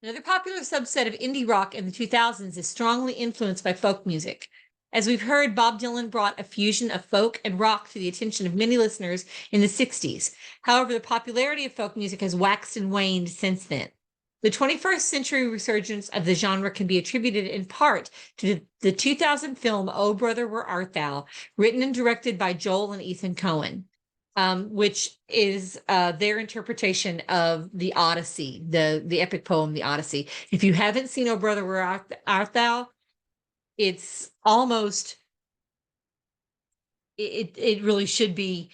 Another popular subset of indie rock in the 2000s is strongly influenced by folk music. As we've heard, Bob Dylan brought a fusion of folk and rock to the attention of many listeners in the 60s. However, the popularity of folk music has waxed and waned since then. The 21st century resurgence of the genre can be attributed in part to the 2000 film Oh Brother, Where Art Thou, written and directed by Joel and Ethan Coen. Which is their interpretation of the Odyssey, the epic poem, the Odyssey. If you haven't seen Oh Brother, Where Art Thou, it's almost, it really should be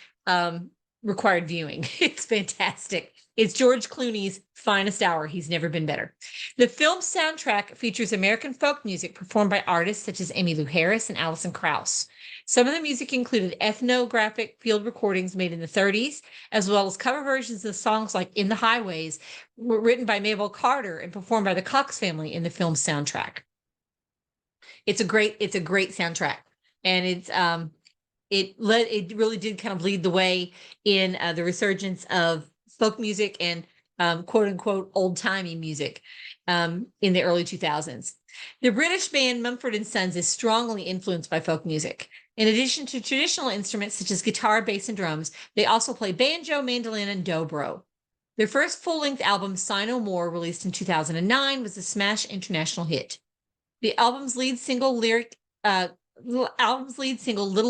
required viewing. It's fantastic. It's George Clooney's finest hour. He's never been better. The film's soundtrack features American folk music performed by artists such as Emmylou Harris and Alison Krauss. Some of the music included ethnographic field recordings made in the 30s, as well as cover versions of songs like In the Highways, written by Mabel Carter and performed by the Cox family in the film's soundtrack. It's a great soundtrack. And it really did kind of lead the way in the resurgence of folk music and quote unquote old timey music in the early 2000s. The British band Mumford and Sons is strongly influenced by folk music. In addition to traditional instruments such as guitar, bass, and drums, they also play banjo, mandolin, and dobro. Their first full-length album, Sigh No More, released in 2009, was a smash international hit. The album's lead single Little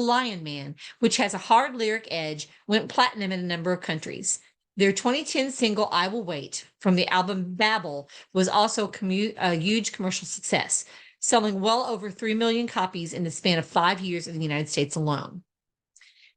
Lion Man, which has a hard lyric edge, went platinum in a number of countries. Their 2010 single I Will Wait from the album Babel was also a huge commercial success, selling well over 3 million copies in the span of 5 years in the United States alone.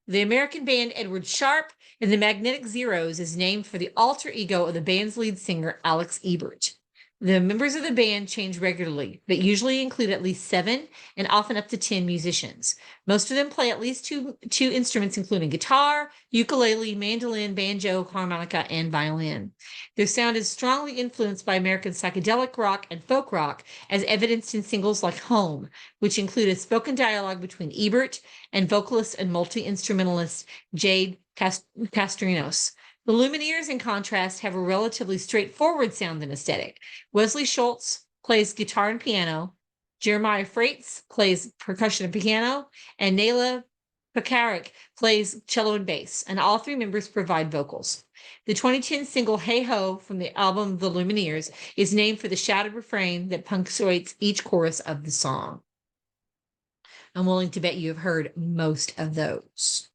The American band Edward Sharpe and the Magnetic Zeros is named for the alter ego of the band's lead singer, Alex Ebert. The members of the band change regularly, but usually include at least 7 and often up to 10 musicians. Most of them play at least two instruments, including guitar, ukulele, mandolin, banjo, harmonica, and violin. Their sound is strongly influenced by American psychedelic rock and folk rock, as evidenced in singles like Home, which include a spoken dialogue between Ebert and vocalist and multi-instrumentalist Jade Castrinos. The Lumineers, in contrast, have a relatively straightforward sound and aesthetic. Wesley Schultz plays guitar and piano, Jeremiah Freites plays percussion and piano, and Nayla Pekarik plays cello and bass, and all 3 members provide vocals. The 2010 single Hey Ho from the album The Lumineers is named for the shouted refrain that punctuates each chorus of the song. I'm willing to bet you have heard most of those.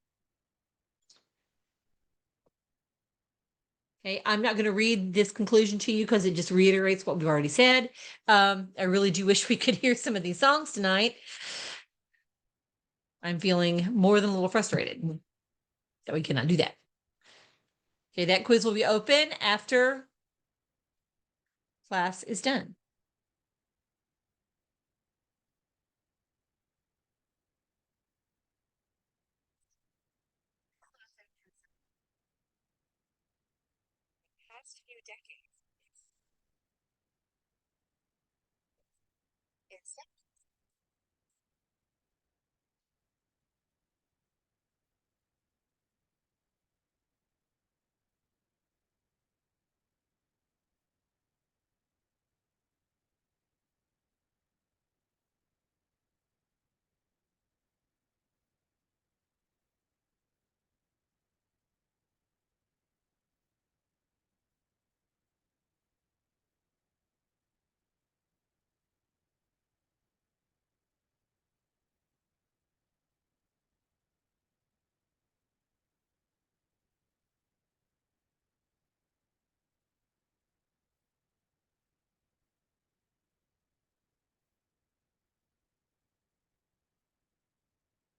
Okay, I'm not going to read this conclusion to you because it just reiterates what we've already said. I really do wish we could hear some of these songs tonight. I'm feeling more than a little frustrated that we cannot do that. Okay, that quiz will be open after class is done. Past few decades,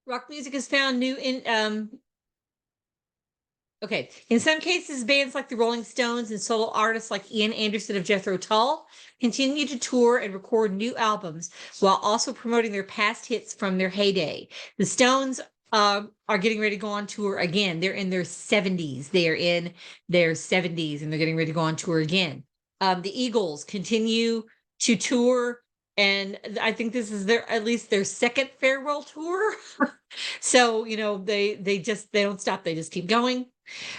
rock music has found new Okay. In some cases, bands like the Rolling Stones and solo artists like Ian Anderson of Jethro Tull continue to tour and record new albums while also promoting their past hits from their heyday. The Stones are getting ready to go on tour again. They're in their 70s. They are in their 70s and they're getting ready to go on tour again. The Eagles continue to tour, and I think this is at least their second farewell tour. So, they don't stop. They just keep going.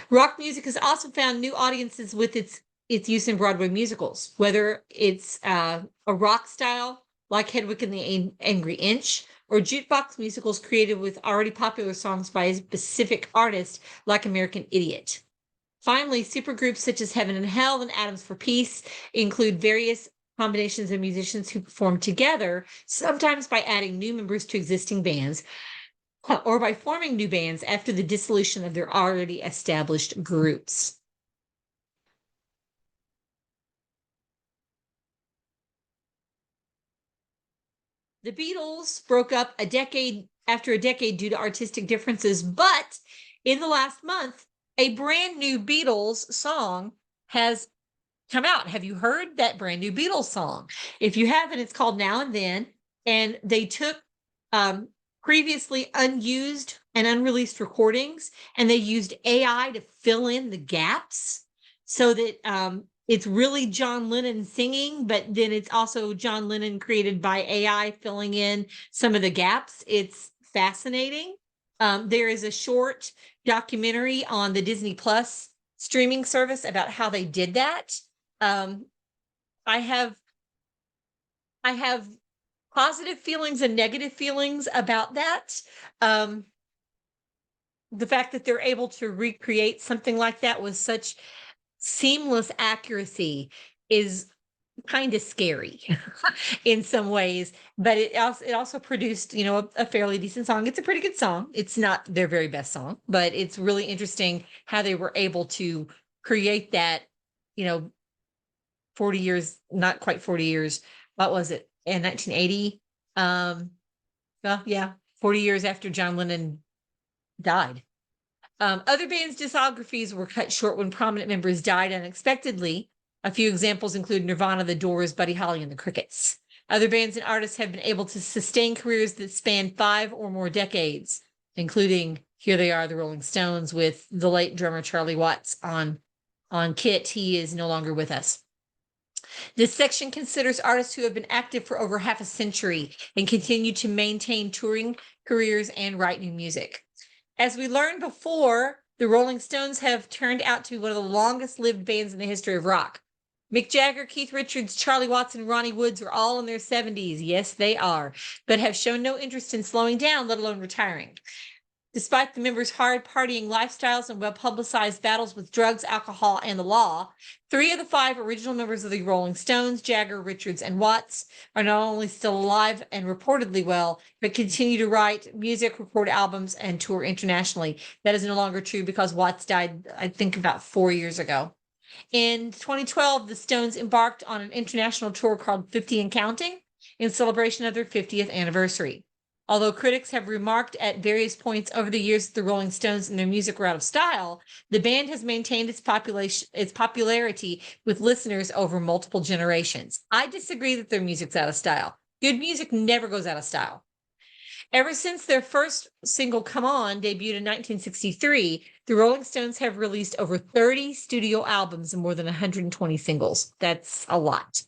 Rock music has also found new audiences with its use in Broadway musicals, whether it's a rock style like Hedwig and the Angry Inch, or jukebox musicals created with already popular songs by a specific artist like American Idiot. Finally, supergroups such as Heaven and Hell and Atoms for Peace include various combinations of musicians who perform together, sometimes by adding new members to existing bands, or by forming new bands after the dissolution of their already established groups. The Beatles broke up after a decade due to artistic differences, but in the last month, a brand new Beatles song has come out. Have you heard that brand new Beatles song? If you haven't, it's called Now and Then, and they took previously unused and unreleased recordings, and they used AI to fill in the gaps so that it's really John Lennon singing, but then it's also John Lennon created by AI filling in some of the gaps. It's fascinating. There is a short documentary on the Disney Plus streaming service about how they did that. I have positive feelings and negative feelings about that. Um, the fact that they're able to recreate something like that with such seamless accuracy is kind of scary in some ways, but it also produced, a fairly decent song. It's a pretty good song. It's not their very best song, but it's really interesting how they were able to create that, you know, 40 years, not quite 40 years. What was it? In 1980? Well, yeah, 40 years after John Lennon died. Other bands' discographies were cut short when prominent members died unexpectedly. A few examples include Nirvana, The Doors, Buddy Holly, and the Crickets. Other bands and artists have been able to sustain careers that span 5 or more decades, including here they are, the Rolling Stones, with the late drummer Charlie Watts on kit. He is no longer with us. This section considers artists who have been active for over half a century and continue to maintain touring careers and write new music. As we learned before, the Rolling Stones have turned out to be one of the longest lived bands in the history of rock. Mick Jagger, Keith Richards, Charlie Watts, and Ronnie Woods are all in their 70s. Yes, they are, but have shown no interest in slowing down, let alone retiring. Despite the members' hard partying lifestyles and well-publicized battles with drugs, alcohol, and the law, 3 of the 5 original members of the Rolling Stones, Jagger, Richards, and Watts, are not only still alive and reportedly well, but continue to write music, record albums, and tour internationally. That is no longer true because Watts died, I think, about 4 years ago. In 2012, the Stones embarked on an international tour called 50 and Counting in celebration of their 50th anniversary. Although critics have remarked at various points over the years that the Rolling Stones and their music were out of style, the band has maintained its popularity with listeners over multiple generations. I disagree that their music's out of style. Good music never goes out of style. Ever since their first single, Come On, debuted in 1963, the Rolling Stones have released over 30 studio albums and more than 120 singles. That's a lot.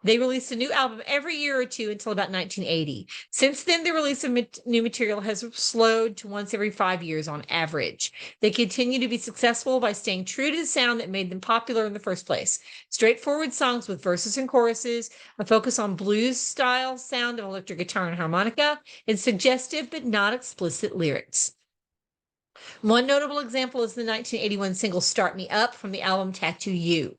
They released a new album every year or two until about 1980. Since then, the release of new material has slowed to once every 5 years on average. They continue to be successful by staying true to the sound that made them popular in the first place. Straightforward songs with verses and choruses, a focus on blues-style sound of electric guitar and harmonica, and suggestive but not explicit lyrics. One notable example is the 1981 single Start Me Up from the album Tattoo You.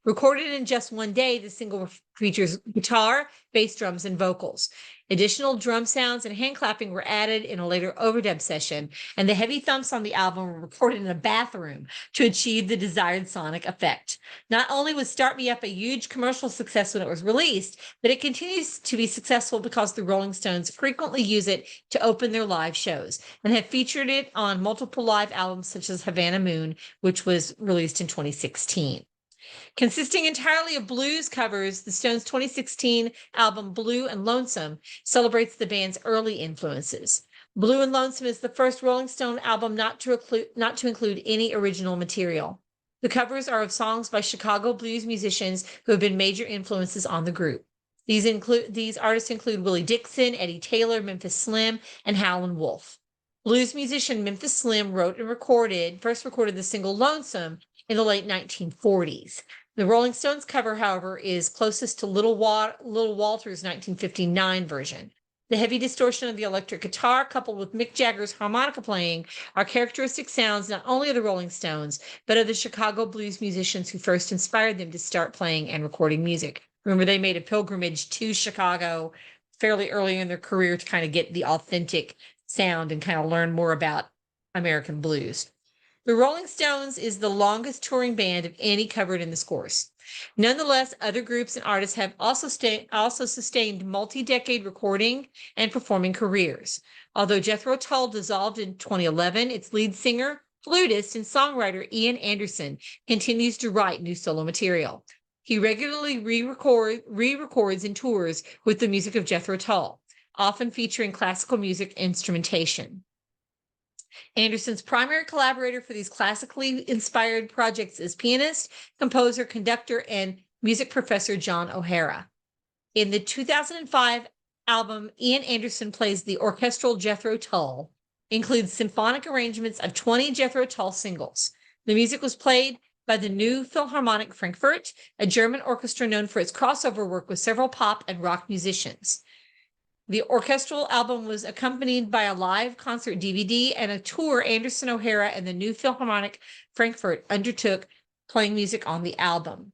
Recorded in just one day, the single features guitar, bass drums, and vocals. Additional drum sounds and hand clapping were added in a later overdub session, and the heavy thumps on the album were recorded in a bathroom to achieve the desired sonic effect. Not only was Start Me Up a huge commercial success when it was released, but it continues to be successful because the Rolling Stones frequently use it to open their live shows and have featured it on multiple live albums such as Havana Moon, which was released in 2016. Consisting entirely of blues covers, the Stones' 2016 album Blue and Lonesome celebrates the band's early influences. Blue and Lonesome is the first Rolling Stone album not to include any original material. The covers are of songs by Chicago blues musicians who have been major influences on the group. These artists include Willie Dixon, Eddie Taylor, Memphis Slim, and Howlin' Wolf. Blues musician Memphis Slim wrote and first recorded the single Lonesome in the late 1940s. The Rolling Stones cover, however, is closest to Little Walter's 1959 version. The heavy distortion of the electric guitar, coupled with Mick Jagger's harmonica playing, are characteristic sounds not only of the Rolling Stones, but of the Chicago blues musicians who first inspired them to start playing and recording music. Remember, they made a pilgrimage to Chicago fairly early in their career to kind of get the authentic sound and kind of learn more about American blues. The Rolling Stones is the longest touring band of any covered in this course. Nonetheless, other groups and artists have also sustained multi-decade recording and performing careers. Although Jethro Tull dissolved in 2011, its lead singer, flutist, and songwriter Ian Anderson continues to write new solo material. He regularly re-records and tours with the music of Jethro Tull, often featuring classical music instrumentation. Anderson's primary collaborator for these classically inspired projects is pianist, composer, conductor, and music professor John O'Hara. In the 2005 album, Ian Anderson plays the orchestral Jethro Tull, includes symphonic arrangements of 20 Jethro Tull singles. The music was played by the New Philharmonic Frankfurt, a German orchestra known for its crossover work with several pop and rock musicians. The orchestral album was accompanied by a live concert DVD and a tour Anderson O'Hara and the New Philharmonic Frankfurt undertook, playing music on the album.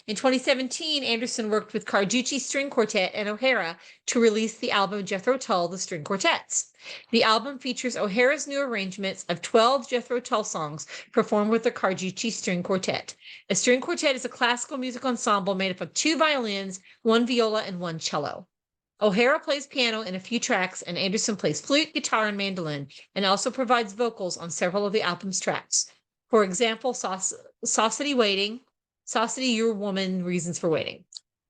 In 2017, Anderson worked with Carducci String Quartet and O'Hara to release the album Jethro Tull, The String Quartets. The album features O'Hara's new arrangements of 12 Jethro Tull songs performed with the Carducci String Quartet. A string quartet is a classical music ensemble made up of 2 violins, 1 viola, and 1 cello. O'Hara plays piano in a few tracks, and Anderson plays flute, guitar, and mandolin, and also provides vocals on several of the album's tracks. For example, Saucity Waiting, Saucity, Your Woman, Reasons for Waiting.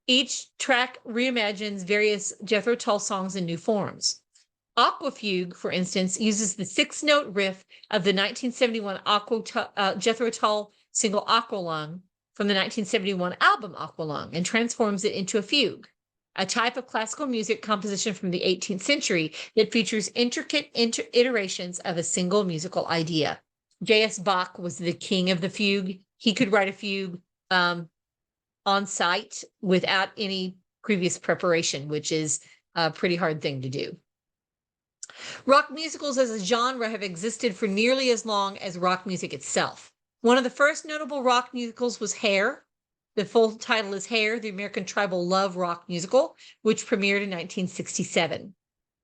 Each track reimagines various Jethro Tull songs in new forms. Aquafugue, for instance, uses the 6-note riff of the 1971 Jethro Tull single Aqualung from the 1971 album Aqualung and transforms it into a fugue, a type of classical music composition from the 18th century that features intricate iterations of a single musical idea. J.S. Bach was the king of the fugue. He could write a fugue on site without any previous preparation, which is a pretty hard thing to do. Rock musicals as a genre have existed for nearly as long as rock music itself. One of the first notable rock musicals was Hair. The full title is Hair, the American Tribal Love Rock Musical, which premiered in 1967.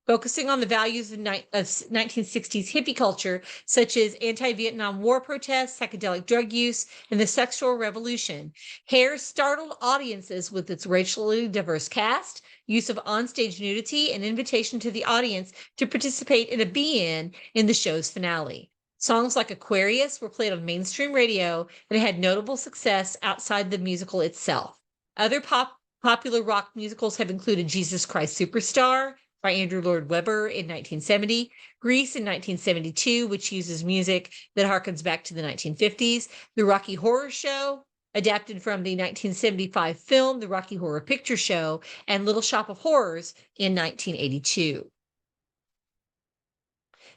Focusing on the values of 1960s hippie culture, such as anti-Vietnam War protests, psychedelic drug use, and the sexual revolution, Hair startled audiences with its racially diverse cast, use of onstage nudity, and invitation to the audience to participate in a be-in the show's finale. Songs like Aquarius were played on mainstream radio and had notable success outside the musical itself. Other popular rock musicals have included Jesus Christ Superstar by Andrew Lloyd Webber in 1970, Grease in 1972, which uses music that harkens back to the 1950s, The Rocky Horror Show, adapted from the 1975 film The Rocky Horror Picture Show, and Little Shop of Horrors in 1982.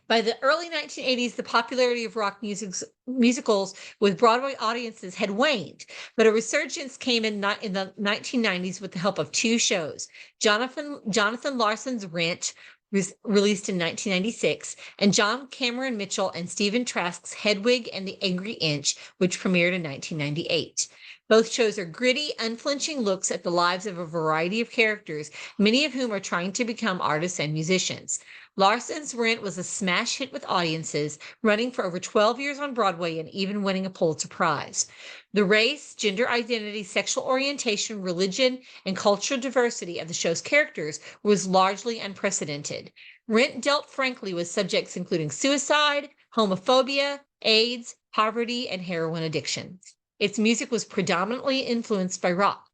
By the early 1980s, the popularity of rock musicals with Broadway audiences had waned, but a resurgence came in the 1990s with the help of 2 shows. Jonathan Larson's Rent, released in 1996, and John Cameron Mitchell and Stephen Trask's Hedwig and the Angry Inch, which premiered in 1998. Both shows are gritty, unflinching looks at the lives of a variety of characters, many of whom are trying to become artists and musicians. Larson's Rent was a smash hit with audiences, running for over 12 years on Broadway and even winning a Pulitzer Prize. The race, gender identity, sexual orientation, religion, and cultural diversity of the show's characters was largely unprecedented. Rent dealt frankly with subjects including suicide, homophobia, AIDS, poverty, and heroin addiction. Its music was predominantly influenced by rock.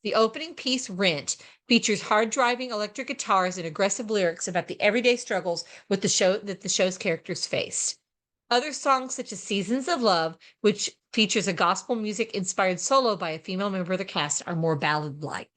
The opening piece, Rent, features hard-driving electric guitars and aggressive lyrics about the everyday struggles that the show's characters faced. Other songs, such as Seasons of Love, which features a gospel music-inspired solo by a female member of the cast, are more ballad-like.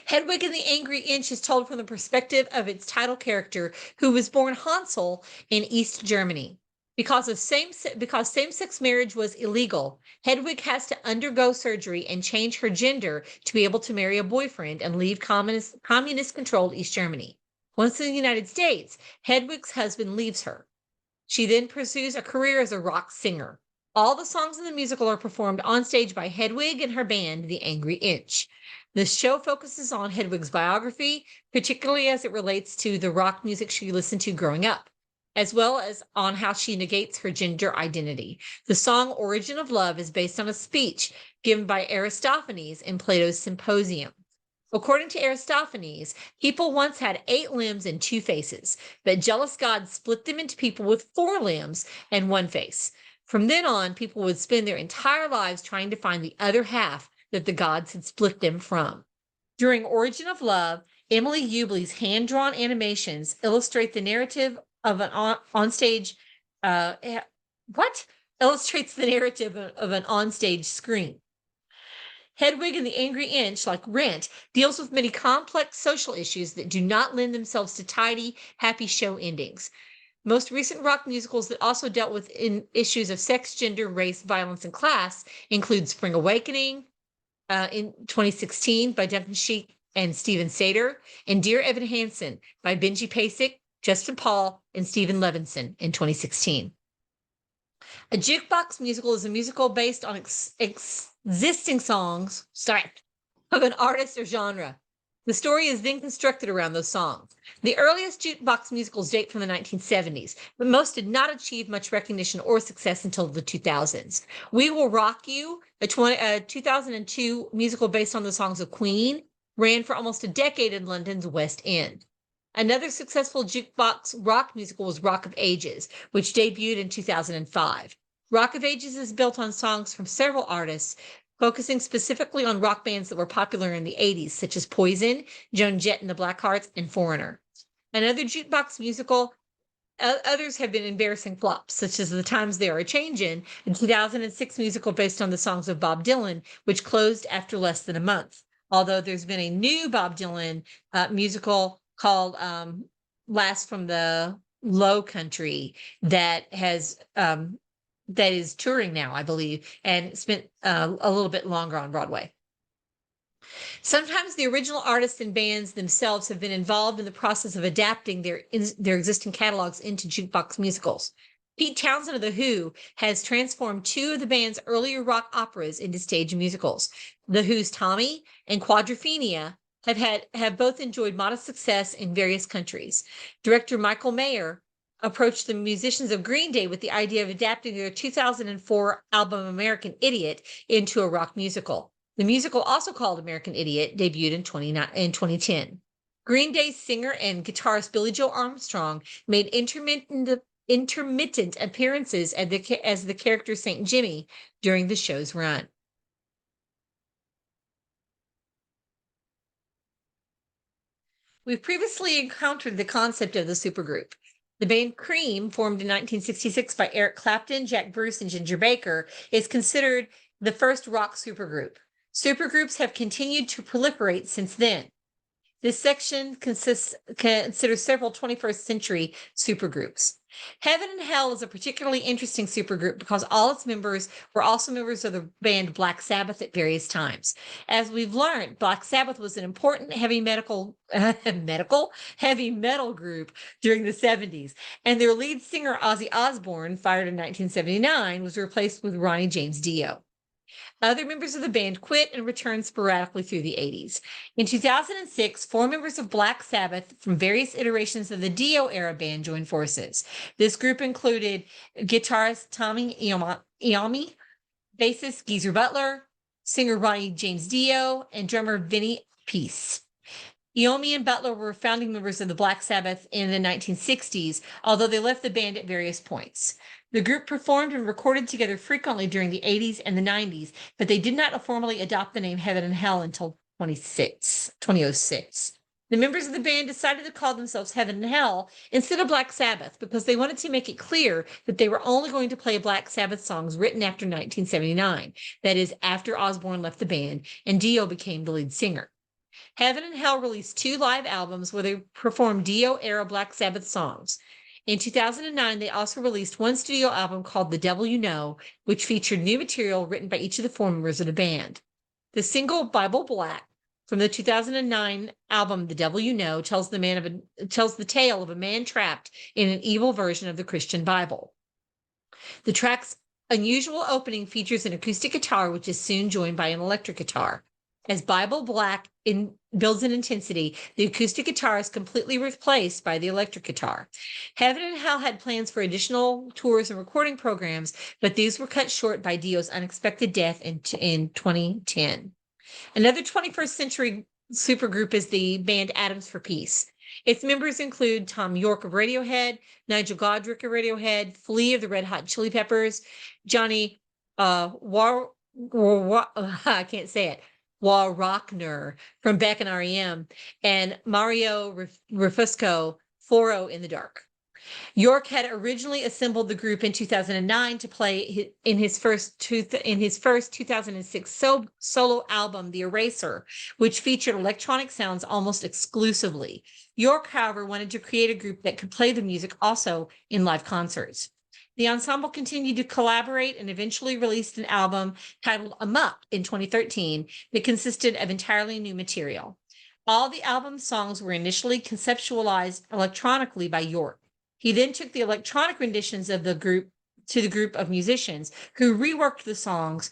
Hedwig and the Angry Inch is told from the perspective of its title character, who was born Hansel in East Germany. Because same-sex marriage was illegal, Hedwig has to undergo surgery and change her gender to be able to marry a boyfriend and leave communist-controlled East Germany. Once in the United States, Hedwig's husband leaves her. She then pursues a career as a rock singer. All the songs in the musical are performed on stage by Hedwig and her band, The Angry Inch. The show focuses on Hedwig's biography, particularly as it relates to the rock music she listened to growing up, as well as on how she negates her gender identity. The song Origin of Love is based on a speech given by Aristophanes in Plato's Symposium. According to Aristophanes, people once had 8 limbs and 2 faces, but jealous gods split them into people with 4 limbs and 1 face. From then on, people would spend their entire lives trying to find the other half that the gods had split them from. During Origin of Love, Emily Hubley's hand-drawn animations illustrate the narrative of an onstage illustrates the narrative of an onstage screen. Hedwig and the Angry Inch, like Rent, deals with many complex social issues that do not lend themselves to tidy, happy show endings. Most recent rock musicals that also dealt with issues of sex, gender, race, violence, and class include Spring Awakening in 2016 by Duncan Sheik and Steven Sater, and Dear Evan Hansen by Benji Pasek, Justin Paul, and Stephen Levinson in 2016. A jukebox musical is a musical based on existing songs, of an artist or genre. The story is then constructed around those songs. The earliest jukebox musicals date from the 1970s, but most did not achieve much recognition or success until the 2000s. We Will Rock You, a 2002 musical based on the songs of Queen, ran for almost a decade in London's West End. Another successful jukebox rock musical was Rock of Ages, which debuted in 2005. Rock of Ages is built on songs from several artists, focusing specifically on rock bands that were popular in the 80s, such as Poison, Joan Jett and the Blackhearts, and Foreigner. Another jukebox musical, others have been embarrassing flops, such as The Times They Are a-Changin', a 2006 musical based on the songs of Bob Dylan, which closed after less than a month. Although there's been a new Bob Dylan musical called Last from the Low Country that has that is touring now, I believe, and spent a little bit longer on Broadway. Sometimes the original artists and bands themselves have been involved in the process of adapting their existing catalogs into jukebox musicals. Pete Townsend of The Who has transformed two of the band's earlier rock operas into stage musicals. The Who's Tommy and Quadrophenia have both enjoyed modest success in various countries. Director Michael Mayer approached the musicians of Green Day with the idea of adapting their 2004 album American Idiot into a rock musical. The musical, also called American Idiot, debuted in 2010. Green Day's singer and guitarist Billy Joe Armstrong made intermittent appearances as the character St. Jimmy during the show's run. We've previously encountered the concept of the supergroup. The band Cream, formed in 1966 by Eric Clapton, Jack Bruce, and Ginger Baker, is considered the first rock supergroup. Supergroups have continued to proliferate since then. This section considers several 21st century supergroups. Heaven and Hell is a particularly interesting supergroup because all its members were also members of the band Black Sabbath at various times. As we've learned, Black Sabbath was an important heavy metal group during the 70s, and their lead singer Ozzy Osbourne, fired in 1979, was replaced with Ronnie James Dio. Other members of the band quit and returned sporadically through the 80s. In 2006, 4 members of Black Sabbath from various iterations of the Dio era band joined forces. This group included guitarist Tommy Iommi, bassist Geezer Butler, singer Ronnie James Dio, and drummer Vinnie Peace. Iommi and Butler were founding members of the Black Sabbath in the 1960s, although they left the band at various points. The group performed and recorded together frequently during the 80s and the 90s, but they did not formally adopt the name Heaven and Hell until 2006. The members of the band decided to call themselves Heaven and Hell instead of Black Sabbath because they wanted to make it clear that they were only going to play Black Sabbath songs written after 1979, that is, after Osbourne left the band and Dio became the lead singer. Heaven and Hell released 2 live albums where they performed Dio-era Black Sabbath songs. In 2009, they also released 1 studio album called The Devil You Know, which featured new material written by each of the 4 members of the band. The single Bible Black from the 2009 album The Devil You Know tells the tale of a man trapped in an evil version of the Christian Bible. The track's unusual opening features an acoustic guitar, which is soon joined by an electric guitar. As Bible Black builds in intensity, the acoustic guitar is completely replaced by the electric guitar. Heaven and Hell had plans for additional tours and recording programs, but these were cut short by Dio's unexpected death in 2010. Another 21st century supergroup is the band Atoms for Peace. Its members include Tom York of Radiohead, Nigel Godrich of Radiohead, Flea of the Red Hot Chili Peppers, Johnny I can't say it. Rockner from Beck and REM, and Mario Refusco, Foro in the Dark. York had originally assembled the group in 2009 to play in his first 2006 solo album, The Eraser, which featured electronic sounds almost exclusively. York, however, wanted to create a group that could play the music also in live concerts. The ensemble continued to collaborate and eventually released an album titled Amuck in 2013 that consisted of entirely new material. All the album songs were initially conceptualized electronically by York. He then took the electronic renditions of the group to the group of musicians who reworked the songs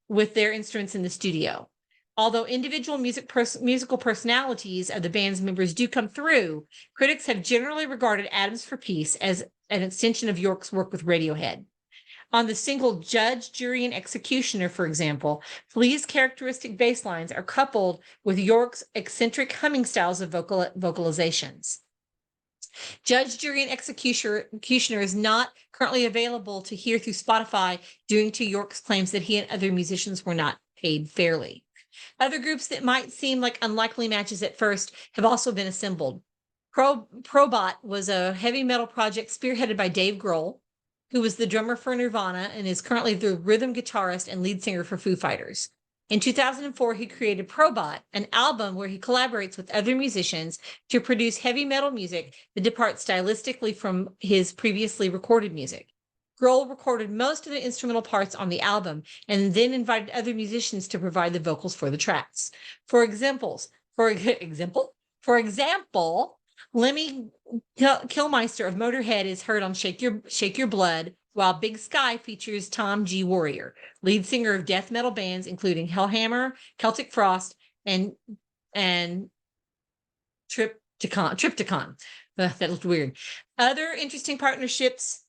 with their instruments in the studio. Although individual musical personalities of the band's members do come through, critics have generally regarded Atoms for Peace as an extension of York's work with Radiohead. On the single Judge, Jury, and Executioner, for example, Flea's characteristic bass lines are coupled with York's eccentric humming styles of vocalizations. Judge, Jury, and Executioner is not currently available to hear through Spotify due to York's claims that he and other musicians were not paid fairly. Other groups that might seem like unlikely matches at first have also been assembled. Probot was a heavy metal project spearheaded by Dave Grohl, who was the drummer for Nirvana and is currently the rhythm guitarist and lead singer for Foo Fighters. In 2004, he created Probot, an album where he collaborates with other musicians to produce heavy metal music that departs stylistically from his previously recorded music. Grohl recorded most of the instrumental parts on the album and then invited other musicians to provide the vocals for the tracks. For example, Lemmy Kilmister of Motorhead is heard on Shake Your Blood, while Big Sky features Tom G. Warrior, lead singer of death metal bands including Hellhammer, Celtic Frost, and Triptykon. That looked weird. Other interesting partnerships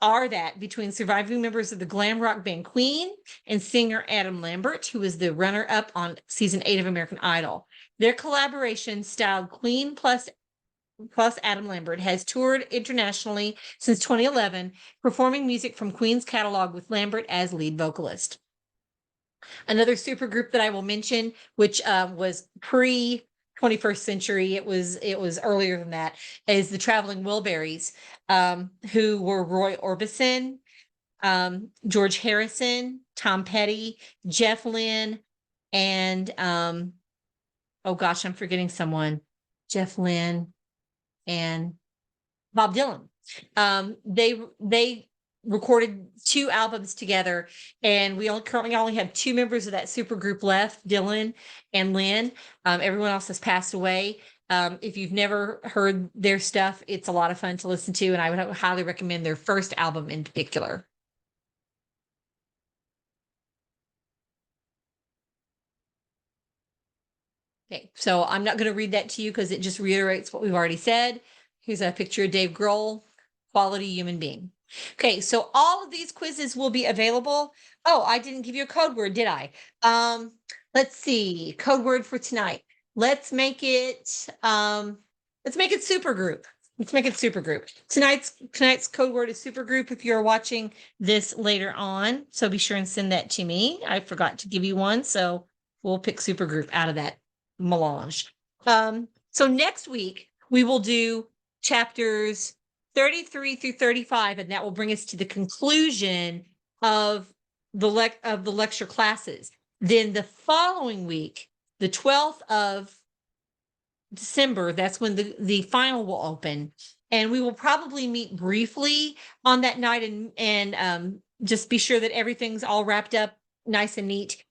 are that between surviving members of the glam rock band Queen and singer Adam Lambert, who was the runner-up on season 8 of American Idol. Their collaboration, styled Queen plus Adam Lambert, has toured internationally since 2011, performing music from Queen's catalog with Lambert as lead vocalist. Another supergroup that I will mention, which was pre 21st century, it was earlier than that, is the Traveling Wilburys, who were Roy Orbison, George Harrison, Tom Petty, Jeff Lynne, and oh gosh, I'm forgetting someone. Jeff Lynne and Bob Dylan. They recorded 2 albums together, and we currently only have 2 members of that super group left, Dylan and Lynn. Everyone else has passed away. If you've never heard their stuff, it's a lot of fun to listen to, and I would highly recommend their first album in particular. Okay, so I'm not going to read that to you because it just reiterates what we've already said. Here's a picture of Dave Grohl, quality human being. Okay, so all of these quizzes will be available. Oh, I didn't give you a code word, did I? Let's see, code word for tonight. Let's make it supergroup. Let's make it supergroup. Tonight's code word is supergroup if you're watching this later on. So be sure and send that to me. I forgot to give you one, so we'll pick supergroup out of that melange. So next week we will do chapters 33 through 35, and that will bring us to the conclusion of the lecture classes. Then the following week, the 12th of December, that's when the final will open, and we will probably meet briefly on that night and just be sure that everything's all wrapped up nice and neat.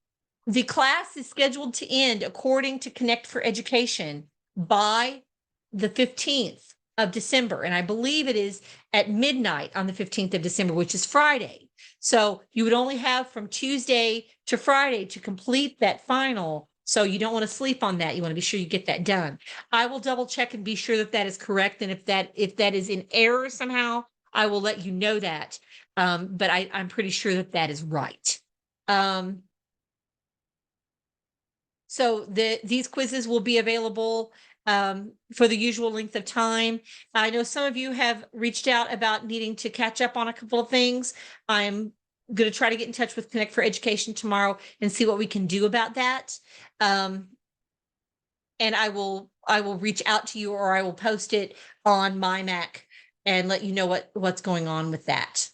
The class is scheduled to end, according to Connect for Education, by the 15th of December. And I believe it is at midnight on the 15th of December, which is Friday. So you would only have from Tuesday to Friday to complete that final. So you don't want to sleep on that. You want to be sure you get that done. I will double check and be sure that that is correct. And if that is in error somehow, I will let you know that. But I'm pretty sure that that is right. So these quizzes will be available for the usual length of time. I know some of you have reached out about needing to catch up on a couple of things. I'm going to try to get in touch with Connect for Education tomorrow and see what we can do about that. and I will reach out to you, or I will post it on my Mac and let you know what's going on with that.